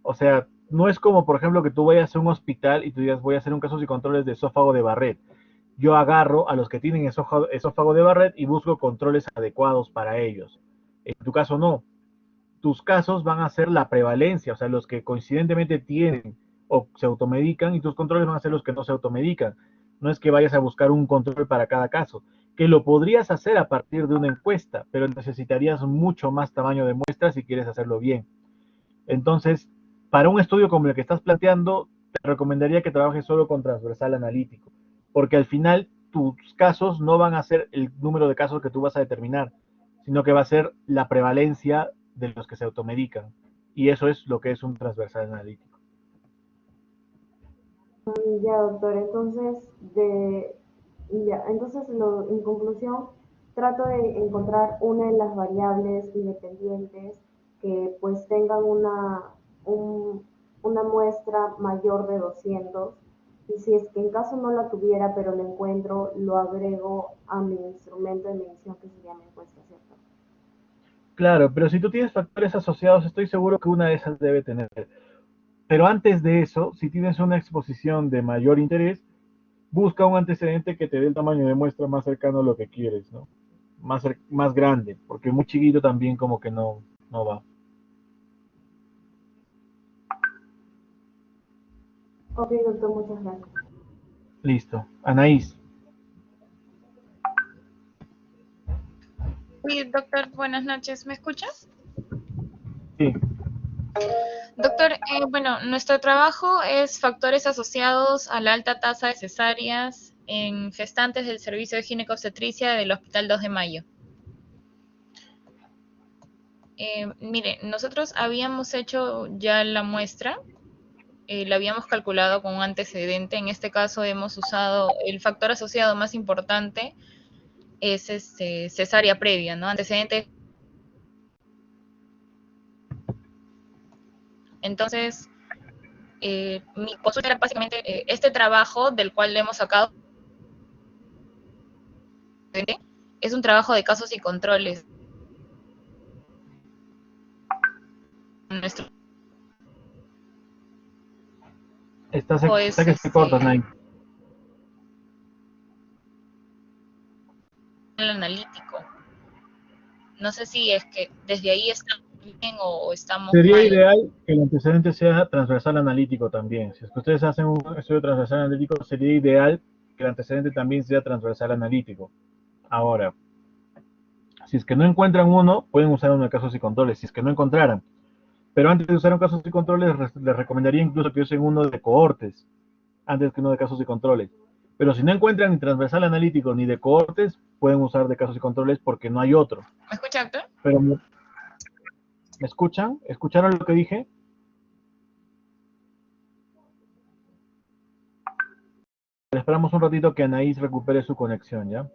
O sea, no es como, por ejemplo, que tú vayas a un hospital y tú digas, voy a hacer un caso y controles de esófago de Barrett. Yo agarro a los que tienen esófago de Barrett y busco controles adecuados para ellos. En tu caso no. Tus casos van a ser la prevalencia, o sea, los que coincidentemente tienen o se automedican, y tus controles van a ser los que no se automedican. No es que vayas a buscar un control para cada caso, que lo podrías hacer a partir de una encuesta, pero necesitarías mucho más tamaño de muestra si quieres hacerlo bien. Entonces, para un estudio como el que estás planteando, te recomendaría que trabajes solo con transversal analítico, porque al final tus casos no van a ser el número de casos que tú vas a determinar, sino que va a ser la prevalencia de los que se automedican. Y eso es lo que es un transversal analítico. Ya, doctor, entonces, en conclusión, trato de encontrar una de las variables independientes que pues tengan una muestra mayor de 200, y si es que en caso no la tuviera, pero la encuentro, lo agrego a mi instrumento de medición que se llama encuesta, ¿cierto? Claro, pero si tú tienes factores asociados, estoy seguro que una de esas debe tener. Pero antes de eso, si tienes una exposición de mayor interés, busca un antecedente que te dé el tamaño de muestra más cercano a lo que quieres, ¿no? Más grande, porque muy chiquito también como que no va. Ok, doctor, muchas gracias. Listo. Anaís. Sí, doctor, buenas noches. ¿Me escuchas? Sí. Doctor, bueno, nuestro trabajo es factores asociados a la alta tasa de cesáreas en gestantes del Servicio de Ginecobstetricia del Hospital 2 de Mayo. Mire, nosotros habíamos hecho ya la muestra, la habíamos calculado con un antecedente. En este caso hemos usado el factor asociado más importante, es cesárea previa, ¿no? Antecedente. Entonces, mi consulta era básicamente este trabajo del cual le hemos sacado es un trabajo de casos y controles. Está que se corta, Nay. El analítico. No sé si es que desde ahí está bien o estamos Sería mal. ideal que el antecedente sea transversal analítico también. Si es que ustedes hacen un estudio transversal analítico, sería ideal que el antecedente también sea transversal analítico. Ahora, si es que no encuentran uno, pueden usar uno de casos y controles, si es que no encontraran. Pero antes de usar un casos y controles, les recomendaría incluso que usen uno de cohortes, antes que uno de casos y controles. Pero si no encuentran ni transversal analítico ni de cohortes, pueden usar de casos y controles porque no hay otro. ¿Me escucha, doctor? Pero, ¿me escuchan? ¿Escucharon lo que dije? Esperamos un ratito que Anaís recupere su conexión, ¿ya?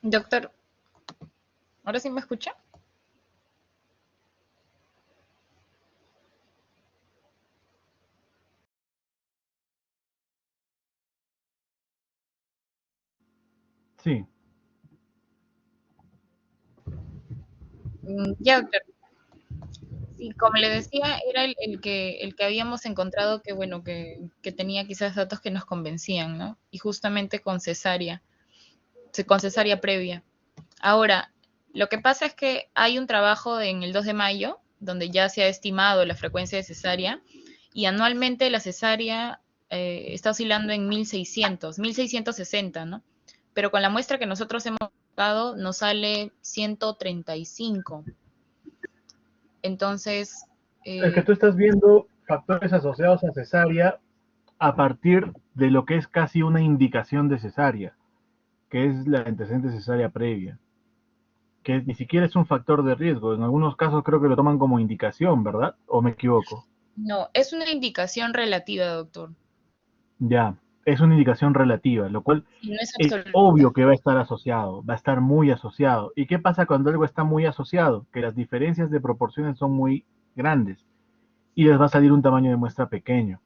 Doctor, ¿ahora sí me escucha? Sí. Ya, doctor. Sí, como le decía, era el que habíamos encontrado que, bueno, que tenía quizás datos que nos convencían, ¿no? Y justamente con cesárea previa. Ahora, lo que pasa es que hay un trabajo en el 2 de mayo, donde ya se ha estimado la frecuencia de cesárea, y anualmente la cesárea está oscilando en 1600, 1660, ¿no? Pero con la muestra que nosotros hemos dado nos sale 135. Entonces, Es que tú estás viendo factores asociados a cesárea a partir de lo que es casi una indicación de cesárea, que es la antecedente cesárea previa, que ni siquiera es un factor de riesgo. En algunos casos creo que lo toman como indicación, ¿verdad? ¿O me equivoco? no, es una indicación relativa, doctor. Ya, es una indicación relativa, lo cual Y no es es absoluta. obvio que va a estar asociado, va a estar muy asociado. ¿Y qué pasa cuando algo está muy asociado? Que las diferencias de proporciones son muy grandes y les va a salir un tamaño de muestra pequeño.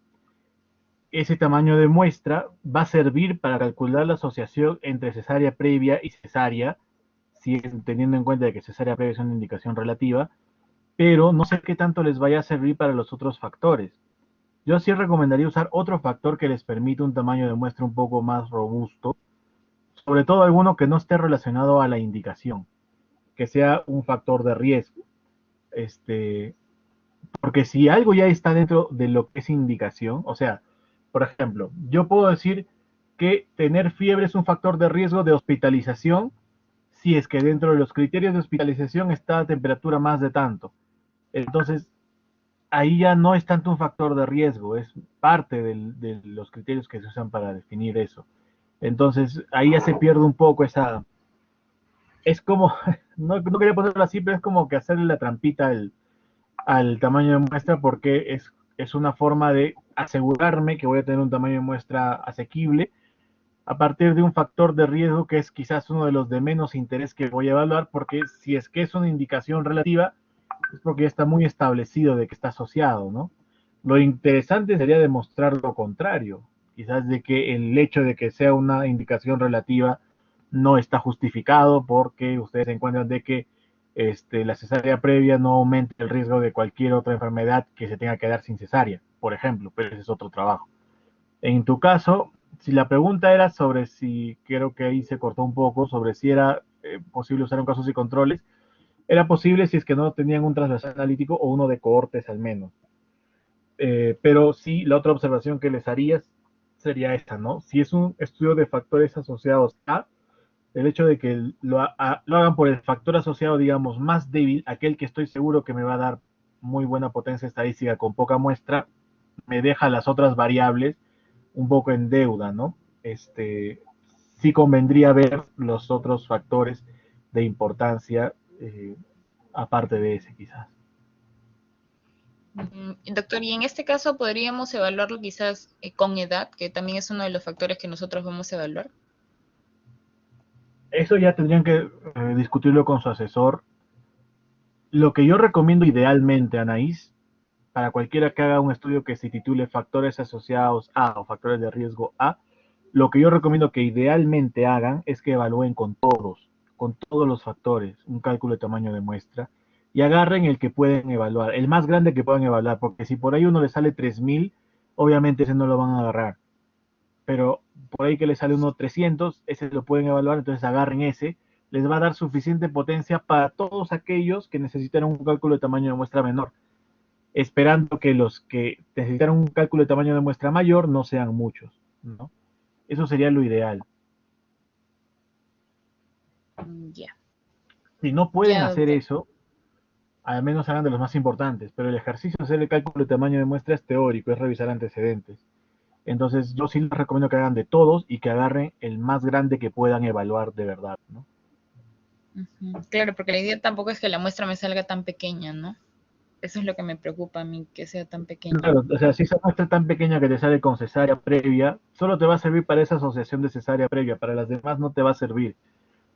Ese tamaño de muestra va a servir para calcular la asociación entre cesárea previa y cesárea, si teniendo en cuenta que cesárea previa es una indicación relativa, pero no sé qué tanto les vaya a servir para los otros factores. Yo sí recomendaría usar otro factor que les permita un tamaño de muestra un poco más robusto, sobre todo alguno que no esté relacionado a la indicación, que sea un factor de riesgo. Porque si algo ya está dentro de lo que es indicación, o sea, por ejemplo, yo puedo decir que tener fiebre es un factor de riesgo de hospitalización si es que dentro de los criterios de hospitalización está a temperatura más de tanto. Entonces, ahí ya no es tanto un factor de riesgo, es parte de los criterios que se usan para definir eso. Entonces, ahí ya se pierde un poco esa... Es como, no quería ponerlo así, pero es como que hacerle la trampita al tamaño de muestra porque es una forma de asegurarme que voy a tener un tamaño de muestra asequible a partir de un factor de riesgo que es quizás uno de los de menos interés que voy a evaluar, porque si es que es una indicación relativa, es porque ya está muy establecido de que está asociado, ¿no? Lo interesante sería demostrar lo contrario, quizás de que el hecho de que sea una indicación relativa no está justificado porque ustedes encuentran de que la cesárea previa no aumenta el riesgo de cualquier otra enfermedad que se tenga que dar sin cesárea, por ejemplo, pero ese es otro trabajo. En tu caso, si la pregunta era sobre si, creo que ahí se cortó un poco, sobre si era posible usar un casos y controles, Era posible si es que no tenían un transversal analítico o uno de cohortes al menos. Pero sí, la otra observación que les haría sería esta, ¿no? Si es un estudio de factores asociados a, el hecho de que lo hagan por el factor asociado, digamos, más débil, aquel que estoy seguro que me va a dar muy buena potencia estadística con poca muestra, me deja las otras variables un poco en deuda, ¿no? Sí convendría ver los otros factores de importancia aparte de ese, quizás. Doctor, y en este caso podríamos evaluarlo quizás con edad, que también es uno de los factores que nosotros vamos a evaluar. Eso ya tendrían que discutirlo con su asesor. Lo que yo recomiendo idealmente, Anaís, para cualquiera que haga un estudio que se titule factores asociados a o factores de riesgo a, lo que yo recomiendo que idealmente hagan es que evalúen con todos los factores, un cálculo de tamaño de muestra, y agarren el que pueden evaluar, el más grande que puedan evaluar, porque si por ahí uno le sale 3000, obviamente ese no lo van a agarrar. Pero por ahí que le sale uno 300, ese lo pueden evaluar, entonces agarren ese, les va a dar suficiente potencia para todos aquellos que necesitan un cálculo de tamaño de muestra menor, esperando que los que necesitan un cálculo de tamaño de muestra mayor no sean muchos, ¿no? Eso sería lo ideal. Ya. Si no pueden Ya, hacer doctor. eso, al menos hagan de los más importantes, pero el ejercicio de hacer el cálculo de tamaño de muestra es teórico, es revisar antecedentes. Entonces yo sí les recomiendo que hagan de todos y que agarren el más grande que puedan evaluar de verdad, ¿no? Claro, porque la idea tampoco es que la muestra me salga tan pequeña, ¿no? Eso es lo que me preocupa a mí, que sea tan pequeña. Claro, o sea, si esa muestra tan pequeña que te sale con cesárea previa, solo te va a servir para esa asociación de cesárea previa, para las demás no te va a servir.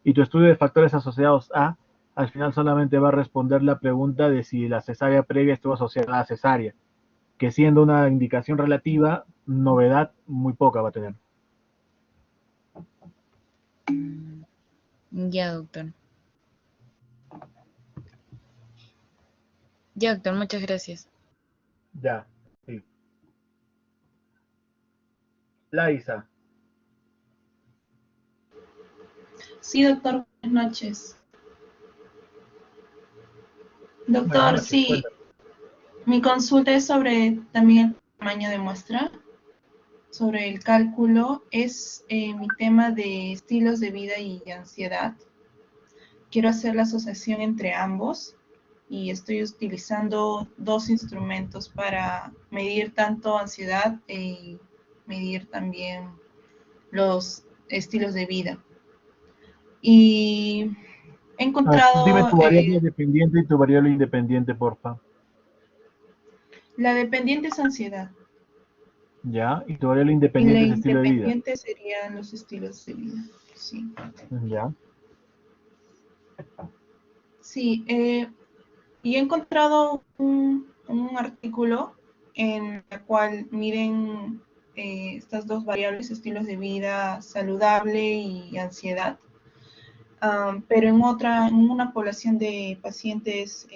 Y tu estudio de factores asociados a, al final solamente va a responder la pregunta de si la cesárea previa estuvo asociada a la cesárea, que siendo una indicación relativa, novedad muy poca va a tener. Ya, doctor. Ya, doctor, muchas gracias. Ya, sí. Laisa. Sí, doctor, buenas noches. Buenas Doctor, noches, sí, cuéntame. mi consulta es sobre también el tamaño de muestra, sobre el cálculo. Es mi tema de estilos de vida y ansiedad. Quiero hacer la asociación entre ambos y estoy utilizando dos instrumentos para medir tanto ansiedad y medir también los estilos de vida. Y he Dime encontrado tu variable dependiente y tu variable independiente, porfa. la dependiente es ansiedad. Ya, y tu variable Y independiente la es estilo de vida. independiente serían los estilos de vida. Sí, Ya. sí, y he encontrado un artículo en el cual miden estas dos variables, estilos de vida saludable y ansiedad, pero en una población de pacientes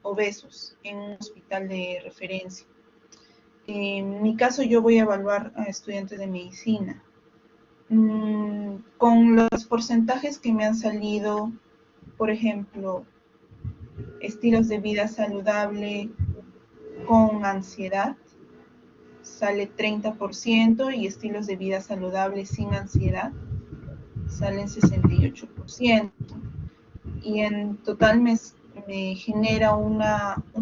obesos en un hospital de referencia. En mi caso yo voy a evaluar a estudiantes de medicina. Con los porcentajes que me han salido, por ejemplo, estilos de vida saludable con ansiedad, sale 30%, y estilos de vida saludable sin ansiedad, salen 68%. Y en total me genera un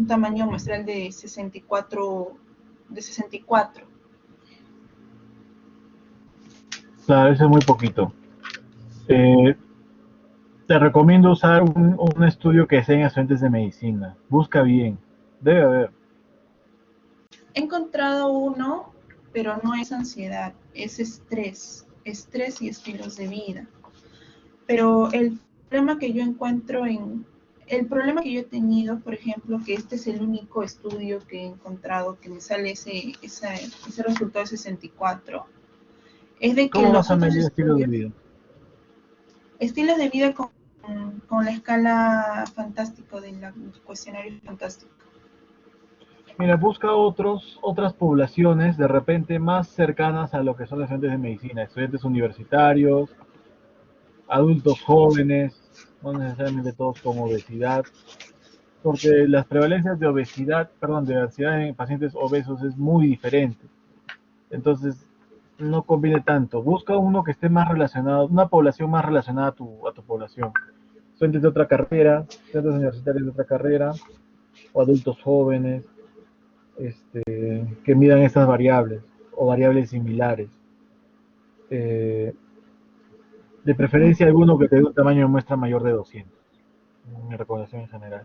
tamaño muestral de 64. Claro, eso es muy poquito. Te recomiendo usar un estudio que sea en estudiantes de medicina. Busca bien. Debe haber. He encontrado uno, pero no es ansiedad, es estrés y estilos de vida. Pero el problema que yo he tenido, por ejemplo, que este es el único estudio que he encontrado que me sale ese resultado de 64, es de que ¿Cómo los vas a otros medir estilo de estudios, vida? estilos de vida con la escala fantástico del cuestionario fantástico. Mira, busca otras poblaciones de repente más cercanas a lo que son los estudiantes de medicina, estudiantes universitarios, adultos jóvenes, no necesariamente todos con obesidad, porque las prevalencias de obesidad, perdón, de ansiedad en pacientes obesos es muy diferente. Entonces, no conviene tanto. Busca uno que esté más relacionado, una población más relacionada a tu población. Estudiantes de otra carrera, estudiantes universitarios de otra carrera, o adultos jóvenes, que midan estas variables, o variables similares. De preferencia alguno que tenga un tamaño de muestra mayor de 200. Mi recomendación en general.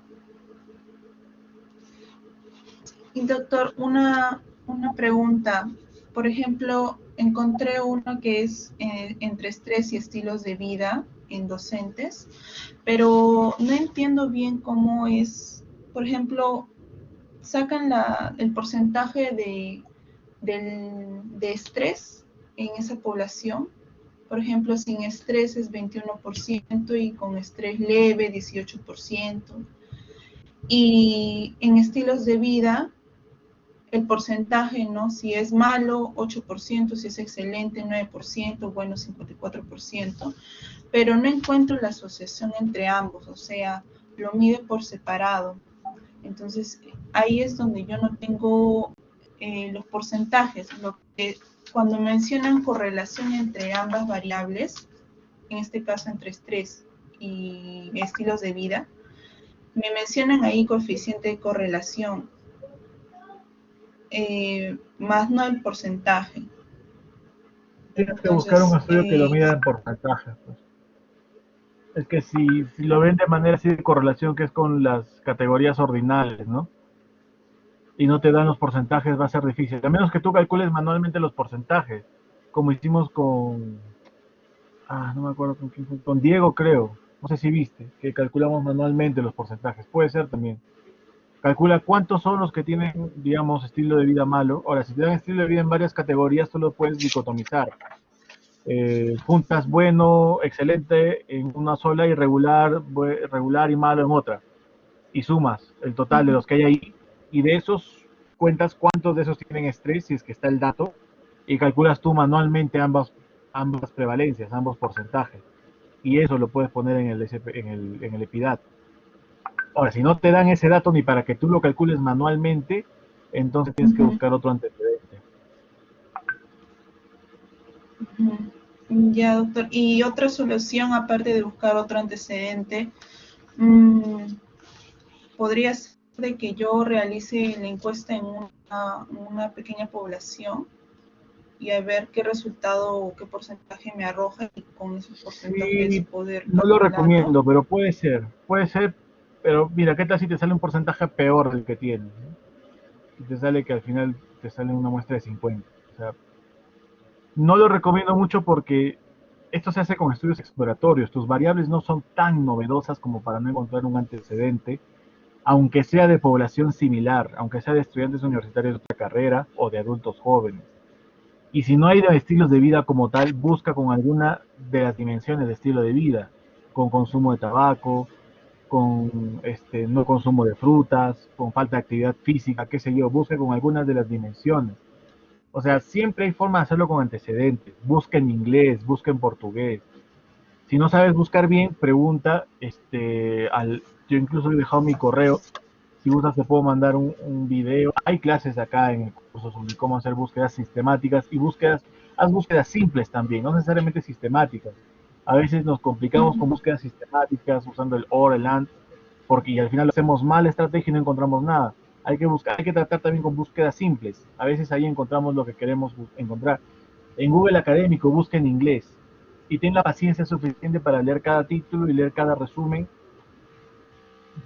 Y doctor, una pregunta. Por ejemplo, encontré uno que es entre estrés y estilos de vida en docentes, pero no entiendo bien cómo es. Por ejemplo, sacan el porcentaje de estrés en esa población. Por ejemplo, sin estrés es 21% y con estrés leve 18%. Y en estilos de vida, el porcentaje, ¿no? Si es malo, 8%, si es excelente, 9%, bueno, 54%, pero no encuentro la asociación entre ambos, o sea, lo mide por separado. Entonces, ahí es donde yo no tengo los porcentajes. Cuando mencionan correlación entre ambas variables, en este caso entre estrés y estilos de vida, me mencionan ahí coeficiente de correlación, más no el porcentaje. Tienes que buscar un estudio que lo mida en porcentajes. Pues. Es que si lo ven de manera así de correlación, que es con las categorías ordinales, ¿no? Y no te dan los porcentajes, va a ser difícil. A menos que tú calcules manualmente los porcentajes, como hicimos con... no me acuerdo con quién fue. Con Diego, creo. No sé si viste, que calculamos manualmente los porcentajes. Puede ser también. Calcula cuántos son los que tienen, digamos, estilo de vida malo. Ahora, si te dan estilo de vida en varias categorías, tú lo puedes dicotomizar. Juntas bueno, excelente en una sola y regular y malo en otra. Y sumas el total de los que hay ahí. Y de esos cuentas cuántos de esos tienen estrés, si es que está el dato. Y calculas tú manualmente ambas prevalencias, ambos porcentajes. Y eso lo puedes poner en el EPIDAT. Ahora, si no te dan ese dato ni para que tú lo calcules manualmente, entonces tienes que buscar otro antecedente. Ya, doctor. Y otra solución, aparte de buscar otro antecedente, podría ser de que yo realice la encuesta en una pequeña población y a ver qué resultado o qué porcentaje me arroja y con esos porcentajes poder no lo recomiendo, pero puede ser, pero mira, ¿qué tal si te sale un porcentaje peor del que tienes? Si te sale que al final te sale una muestra de 50. O sea, no lo recomiendo mucho porque esto se hace con estudios exploratorios. Tus variables no son tan novedosas como para no encontrar un antecedente, aunque sea de población similar, aunque sea de estudiantes universitarios de otra carrera o de adultos jóvenes. Y si no hay de estilos de vida como tal, busca con alguna de las dimensiones de estilo de vida, con consumo de tabaco, con no consumo de frutas, con falta de actividad física, qué sé yo, busca con algunas de las dimensiones. O sea, siempre hay forma de hacerlo con antecedentes. Busca en inglés, busca en portugués. Si no sabes buscar bien, pregunta, yo incluso he dejado mi correo. Si gustas te puedo mandar un video. Hay clases acá en el curso sobre cómo hacer búsquedas sistemáticas y haz búsquedas simples también, no necesariamente sistemáticas. A veces nos complicamos con búsquedas sistemáticas usando el OR, el AND, porque al final hacemos mal la estrategia y no encontramos nada. Hay que tratar también con búsquedas simples. A veces ahí encontramos lo que queremos encontrar. En Google Académico busca en inglés y ten la paciencia suficiente para leer cada título y leer cada resumen.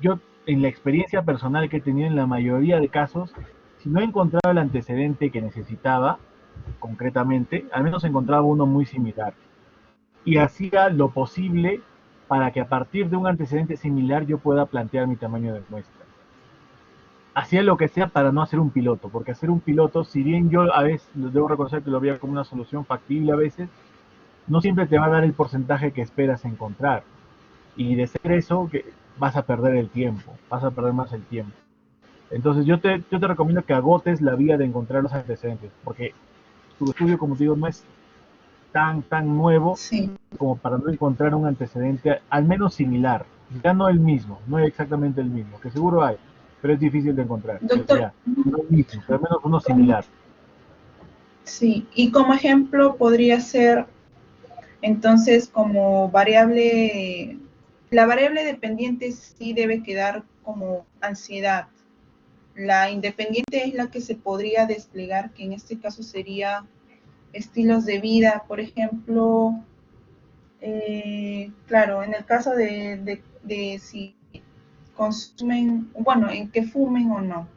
Yo, en la experiencia personal que he tenido en la mayoría de casos, si no he encontrado el antecedente que necesitaba, concretamente, al menos encontraba uno muy similar. Y hacía lo posible para que a partir de un antecedente similar yo pueda plantear mi tamaño de muestra. Hacía lo que sea para no hacer un piloto, porque hacer un piloto, si bien yo a veces debo reconocer que lo veía como una solución factible a veces, no siempre te va a dar el porcentaje que esperas encontrar. Y de ser eso, vas a perder el tiempo, vas a perder más el tiempo. Entonces yo te recomiendo que agotes la vía de encontrar los antecedentes, porque tu estudio, como te digo, no es tan nuevo Sí. como para no encontrar un antecedente al menos similar. Ya no el mismo, no exactamente el mismo, que seguro hay, pero es difícil de encontrar. Pero Doctor, ya, no el mismo, pero al menos uno como- similar. sí, y como ejemplo podría ser entonces como variable, la variable dependiente sí debe quedar como ansiedad. La independiente es la que se podría desplegar, que en este caso sería estilos de vida, por ejemplo, claro, en el caso de si consumen, bueno, en que fumen o no.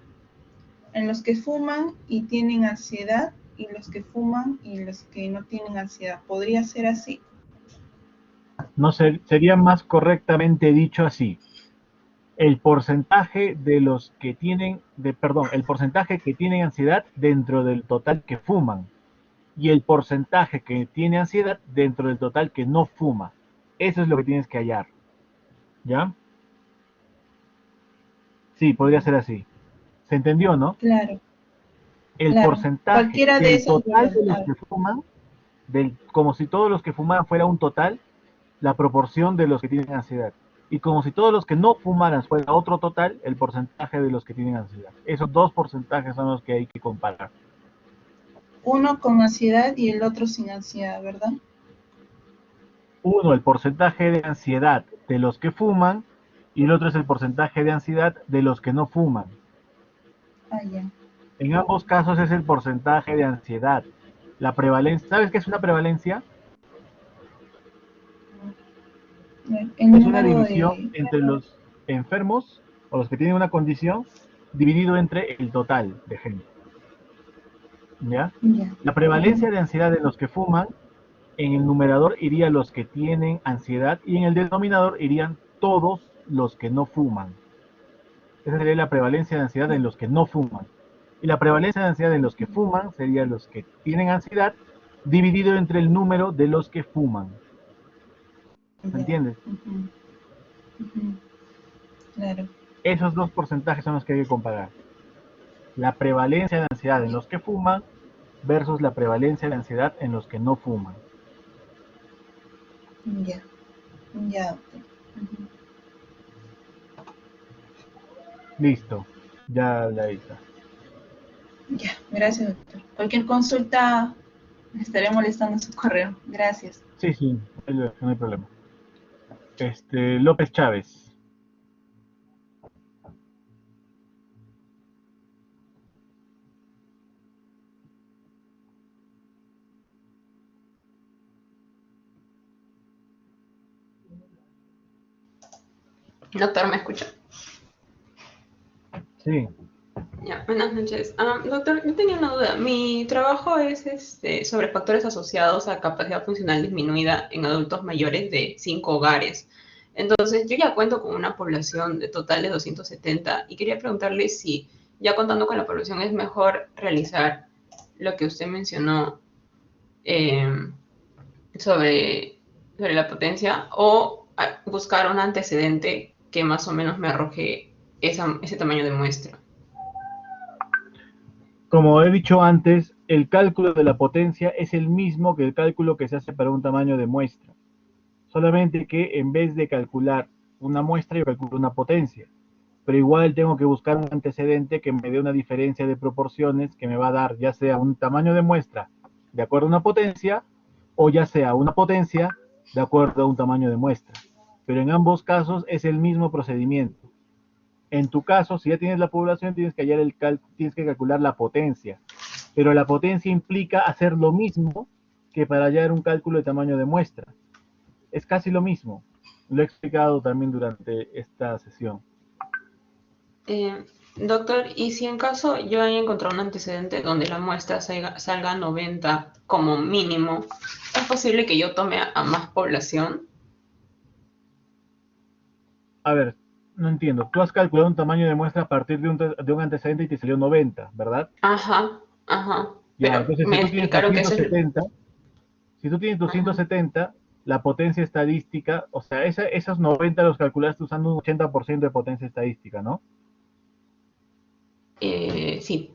En los que fuman y tienen ansiedad y los que fuman y los que no tienen ansiedad. ¿Podría ser así? No sería más correctamente dicho así. El porcentaje de los que tienen, el porcentaje que tienen ansiedad dentro del total que fuman y el porcentaje que tiene ansiedad dentro del total que no fuma. Eso es lo que tienes que hallar. ¿Ya? Sí, podría ser así. ¿Se entendió, no? Claro, El claro. porcentaje Cualquiera de del esos total dos. de los que fuman, como si todos los que fumaran fuera un total, la proporción de los que tienen ansiedad. Y como si todos los que no fumaran fuera otro total, el porcentaje de los que tienen ansiedad. Esos dos porcentajes son los que hay que comparar. Uno con ansiedad y el otro sin ansiedad, ¿verdad? Uno, el porcentaje de ansiedad de los que fuman y el otro es el porcentaje de ansiedad de los que no fuman. Ah, ya. En ambos casos es el porcentaje de ansiedad. La prevalencia, ¿sabes qué es una prevalencia? El Es una número división de... entre los enfermos o los que tienen una condición dividido entre el total de gente. ¿Ya? Ya. La prevalencia de ansiedad de los que fuman, en el numerador irían los que tienen ansiedad y en el denominador irían todos los que no fuman. Esa sería la prevalencia de ansiedad en los que no fuman. Y la prevalencia de ansiedad en los que fuman sería los que tienen ansiedad dividido entre el número de los que fuman. ¿Me Ya. entiendes? Ujú, ujú. Claro. Esos dos porcentajes son los que hay que comparar. La prevalencia de ansiedad en los que fuman versus la prevalencia de ansiedad en los que no fuman. Ya. Ya, doctor. Ujú. Listo. Ya la hice. Ya, gracias, doctor. Cualquier consulta le estaré molestando en su correo. Gracias. Sí, no hay problema. López Chávez. Doctor, ¿me escucha? Sí. Ya, buenas noches. Doctor, yo tenía una duda. Mi trabajo es sobre factores asociados a capacidad funcional disminuida en adultos mayores de 5 hogares. Entonces, yo ya cuento con una población de total de 270 y quería preguntarle si, ya contando con la población, es mejor realizar lo que usted mencionó eh, sobre la potencia o buscar un antecedente que más o menos me arroje ese tamaño de muestra. Como he dicho antes, el cálculo de la potencia es el mismo que el cálculo que se hace para un tamaño de muestra. Solamente que en vez de calcular una muestra, yo calculo una potencia. Pero igual tengo que buscar un antecedente que me dé una diferencia de proporciones que me va a dar ya sea un tamaño de muestra de acuerdo a una potencia o ya sea una potencia de acuerdo a un tamaño de muestra. Pero en ambos casos es el mismo procedimiento. En tu caso, si ya tienes la población, tienes que tienes que calcular la potencia. Pero la potencia implica hacer lo mismo que para hallar un cálculo de tamaño de muestra. Es casi lo mismo. Lo he explicado también durante esta sesión. Doctor, y si en caso yo haya encontrado un antecedente donde la muestra salga 90 como mínimo, ¿es posible que yo tome a más población? A ver, no entiendo. Tú has calculado un tamaño de muestra a partir de un antecedente y te salió 90, ¿verdad? Ajá. Ya, Pero entonces si me tú tienes explicaron que eso es... 270, si tú tienes Ajá. 270, la potencia estadística, o sea, esos 90 los calculaste usando un 80% de potencia estadística, ¿no? Sí.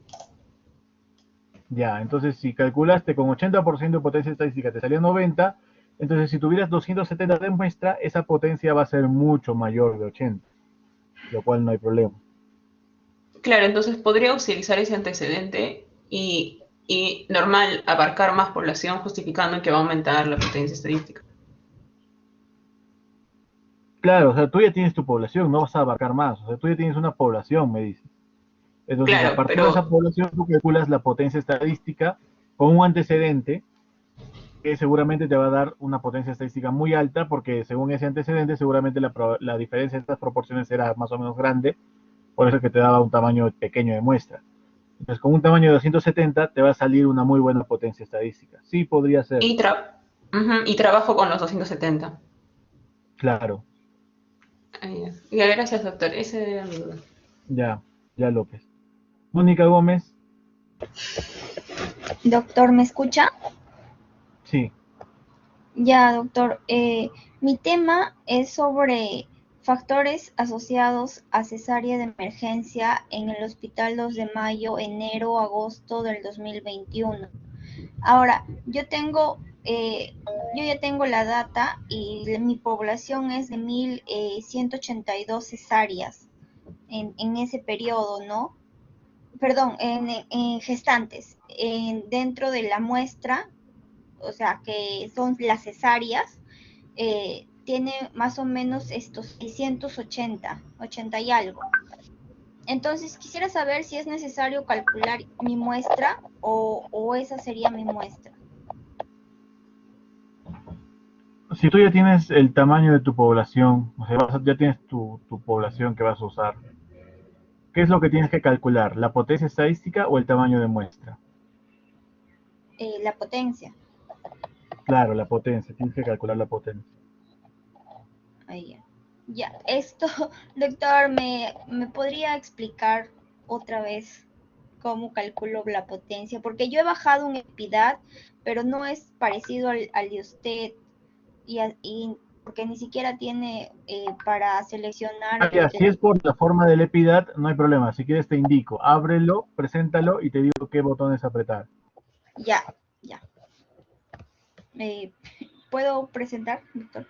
Ya, entonces si calculaste con 80% de potencia estadística te salía 90, entonces si tuvieras 270 de muestra, esa potencia va a ser mucho mayor de 80, lo cual no hay problema. Claro, entonces podría utilizar ese antecedente y normal abarcar más población justificando que va a aumentar la potencia estadística. Claro, o sea, tú ya tienes tu población, no vas a abarcar más, o sea, tú ya tienes una población, me dices. Entonces, a Claro, partir de esa pero población, tú calculas la potencia estadística con un antecedente que seguramente te va a dar una potencia estadística muy alta, porque según ese antecedente, seguramente la diferencia de estas proporciones era más o menos grande, por eso que te daba un tamaño pequeño de muestra. Entonces, con un tamaño de 270 te va a salir una muy buena potencia estadística. Sí, podría ser, y trabajo con los 270. claro. Ya, gracias, doctor. Ese era mi duda. Ya, ya López. Mónica Gómez, Doctor, ¿me escucha? sí. Ya, doctor. Mi tema es sobre factores asociados a cesárea de emergencia en el Hospital 2 de Mayo, enero, agosto del 2021. Ahora, yo ya tengo la data y mi población es de 1.182 cesáreas en ese periodo, ¿no? Perdón, en gestantes. Dentro de la muestra, o sea, que son las cesáreas, tiene más o menos estos 680, 80 y algo. Entonces, quisiera saber si es necesario calcular mi muestra o esa sería mi muestra. Si tú ya tienes el tamaño de tu población, o sea, ya tienes tu población que vas a usar, ¿qué es lo que tienes que calcular? ¿La potencia estadística o el tamaño de muestra? La potencia. Claro, la potencia, tienes que calcular la potencia. Ahí ya. Ya, esto, doctor, ¿me podría explicar otra vez cómo calculo la potencia? Porque yo he bajado un EPIDAT, pero no es parecido al de usted, y porque ni siquiera tiene para seleccionar Ah, ya, si es por la forma del EPIDAT, no hay problema. Si quieres te indico, ábrelo, preséntalo y te digo qué botones apretar. Ya, ya. ¿Puedo presentar, doctor?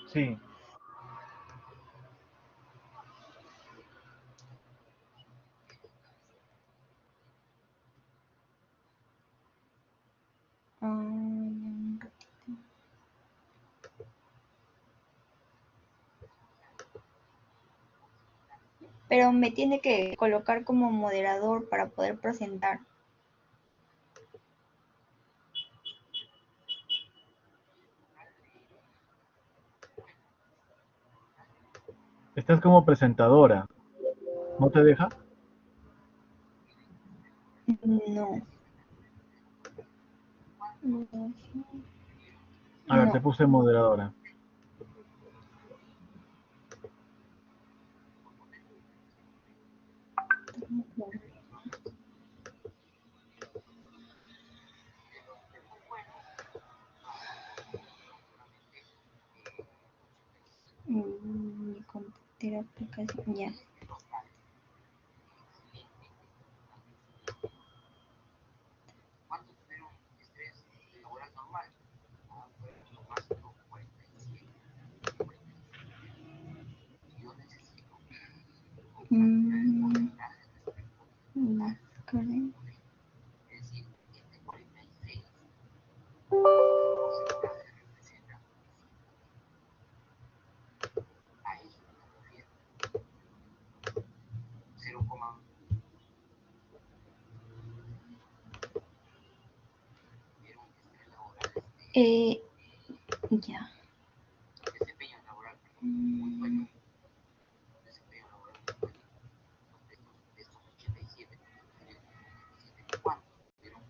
Sí. Un ratito. Pero me tiene que colocar como moderador para poder presentar. Estás como presentadora. ¿No te deja? No. A ver, te No. puse moderadora. Compartir aplicación, ya. Karen. Ya.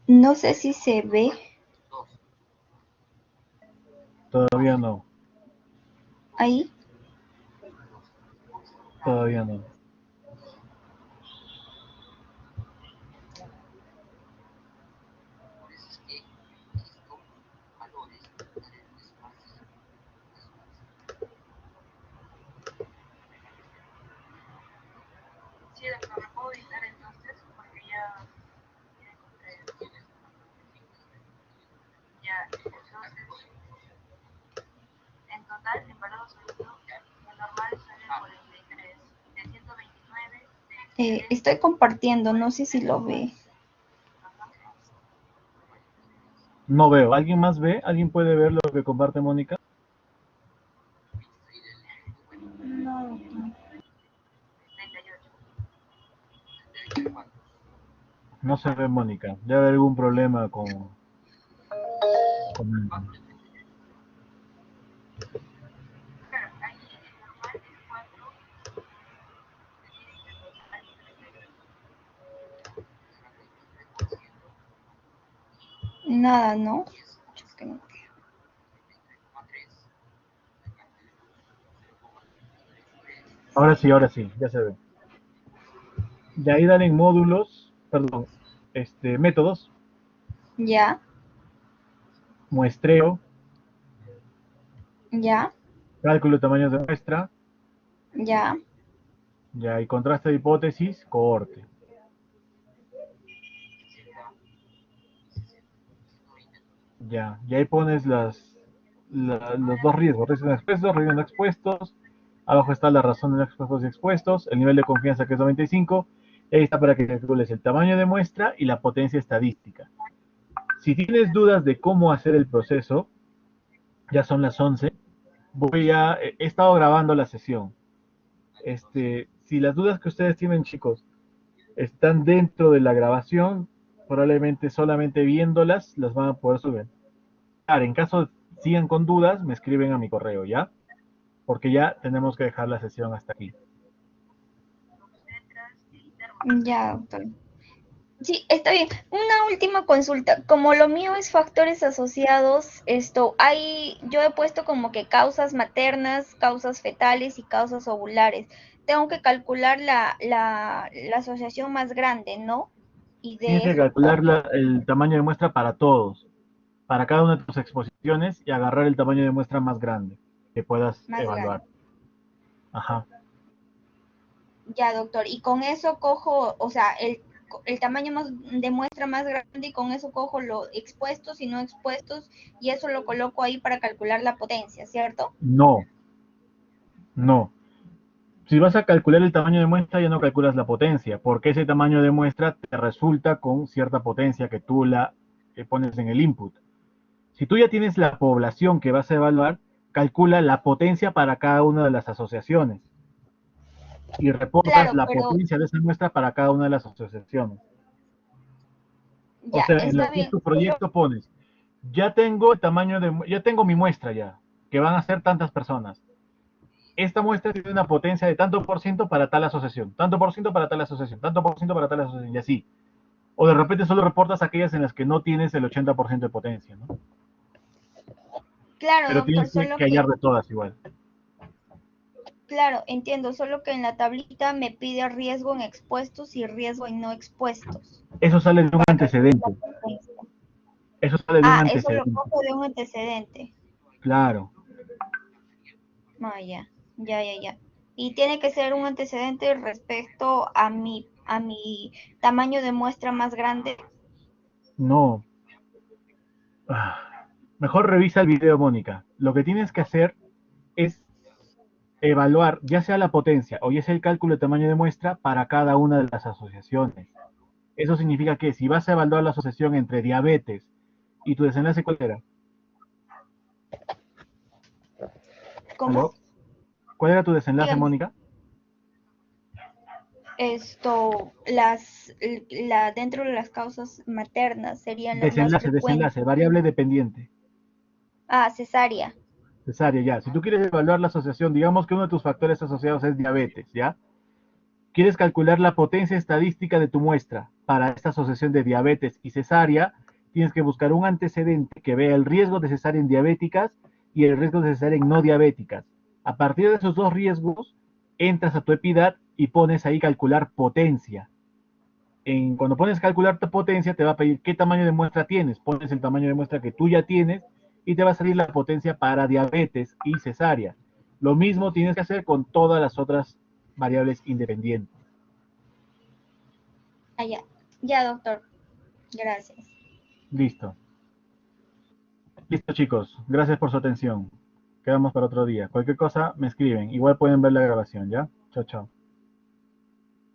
No sé si se ve. Todavía no. Ahí. Todavía no. Sí, doctor, ¿me puedo editar entonces? Porque ya encontré. Estoy compartiendo, no sé si lo ve. No veo. ¿Alguien más ve? ¿Alguien puede ver lo que comparte Mónica? No. No se ve Mónica. Debe haber algún problema con... Nada, ¿no? Es que no. Ahora sí, ya se ve. De ahí dan en módulos, perdón, métodos, Ya, muestreo, ya, cálculo de tamaños de muestra, ya. ya, y contraste de hipótesis, cohorte. Ya, y ahí pones los dos riesgos, riesgos no expuestos, riesgos no expuestos. Abajo está la razón de no expuestos y expuestos, el nivel de confianza que es 95. Y ahí está para que calcules el tamaño de muestra y la potencia estadística. Si tienes dudas de cómo hacer el proceso, ya son las 11. He estado grabando la sesión. Si las dudas que ustedes tienen, chicos, están dentro de la grabación, probablemente solamente viéndolas las van a poder subir. Claro, en caso sigan con dudas, me escriben a mi correo, ¿ya? Porque ya tenemos que dejar la sesión hasta aquí. Ya, doctor. Sí, está bien. Una última consulta. Como lo mío es factores asociados, yo he puesto como que causas maternas, causas fetales y causas ovulares. Tengo que calcular la asociación más grande, ¿no? Y Tienes de que eso, calcular el tamaño de muestra para todos, para cada una de tus exposiciones y agarrar el tamaño de muestra más grande que puedas más evaluar. grande. Ajá. Ya, doctor. Y con eso cojo, o sea, el tamaño de muestra más grande y con eso cojo los expuestos y no expuestos y eso lo coloco ahí para calcular la potencia, ¿cierto? No, no. Si vas a calcular el tamaño de muestra, ya no calculas la potencia, porque ese tamaño de muestra te resulta con cierta potencia que tú la pones en el input. Si tú ya tienes la población que vas a evaluar, calcula la potencia para cada una de las asociaciones y reportas Claro, la pero potencia de esa muestra para cada una de las asociaciones. O ya, sea, en lo está que es bien. tu proyecto pones, ya tengo el tamaño ya tengo mi muestra ya, que van a ser tantas personas. Esta muestra tiene una potencia de tanto por ciento para tal asociación, tanto por ciento para tal asociación, tanto por ciento para tal asociación, y así. O de repente solo reportas aquellas en las que no tienes el 80% de potencia, ¿no? Claro, Pero doctor, tienes que hallar de todas igual. claro, entiendo, solo que en la tablita me pide riesgo en expuestos y riesgo en no expuestos. Eso sale de un antecedente. Eso sale de un Eso lo antecedente. cojo de un antecedente. Claro. Ya. Y tiene que ser un antecedente respecto a mi tamaño de muestra más grande. No. Mejor revisa el video, Mónica. Lo que tienes que hacer es evaluar ya sea la potencia o ya sea el cálculo de tamaño de muestra para cada una de las asociaciones. Eso significa que si vas a evaluar la asociación entre diabetes y tu desenlace, ¿cuál era? ¿Cómo? ¿Aló? ¿Cuál era tu desenlace, Dígame. Mónica? Dentro de las causas maternas serían las más frecuentes. Desenlace, variable dependiente. Cesárea. Cesárea, ya. Si tú quieres evaluar la asociación, digamos que uno de tus factores asociados es diabetes, ¿ya? Quieres calcular la potencia estadística de tu muestra para esta asociación de diabetes y cesárea, tienes que buscar un antecedente que vea el riesgo de cesárea en diabéticas y el riesgo de cesárea en no diabéticas. A partir de esos dos riesgos, entras a tu EPIDAT y pones ahí calcular potencia. Cuando pones calcular tu potencia, te va a pedir qué tamaño de muestra tienes. Pones el tamaño de muestra que tú ya tienes y te va a salir la potencia para diabetes y cesárea. Lo mismo tienes que hacer con todas las otras variables independientes. Ya, doctor. Gracias. Listo. Listo, chicos. Gracias por su atención. Quedamos para otro día. Cualquier cosa, me escriben. Igual pueden ver la grabación, ¿ya? Chao, chao.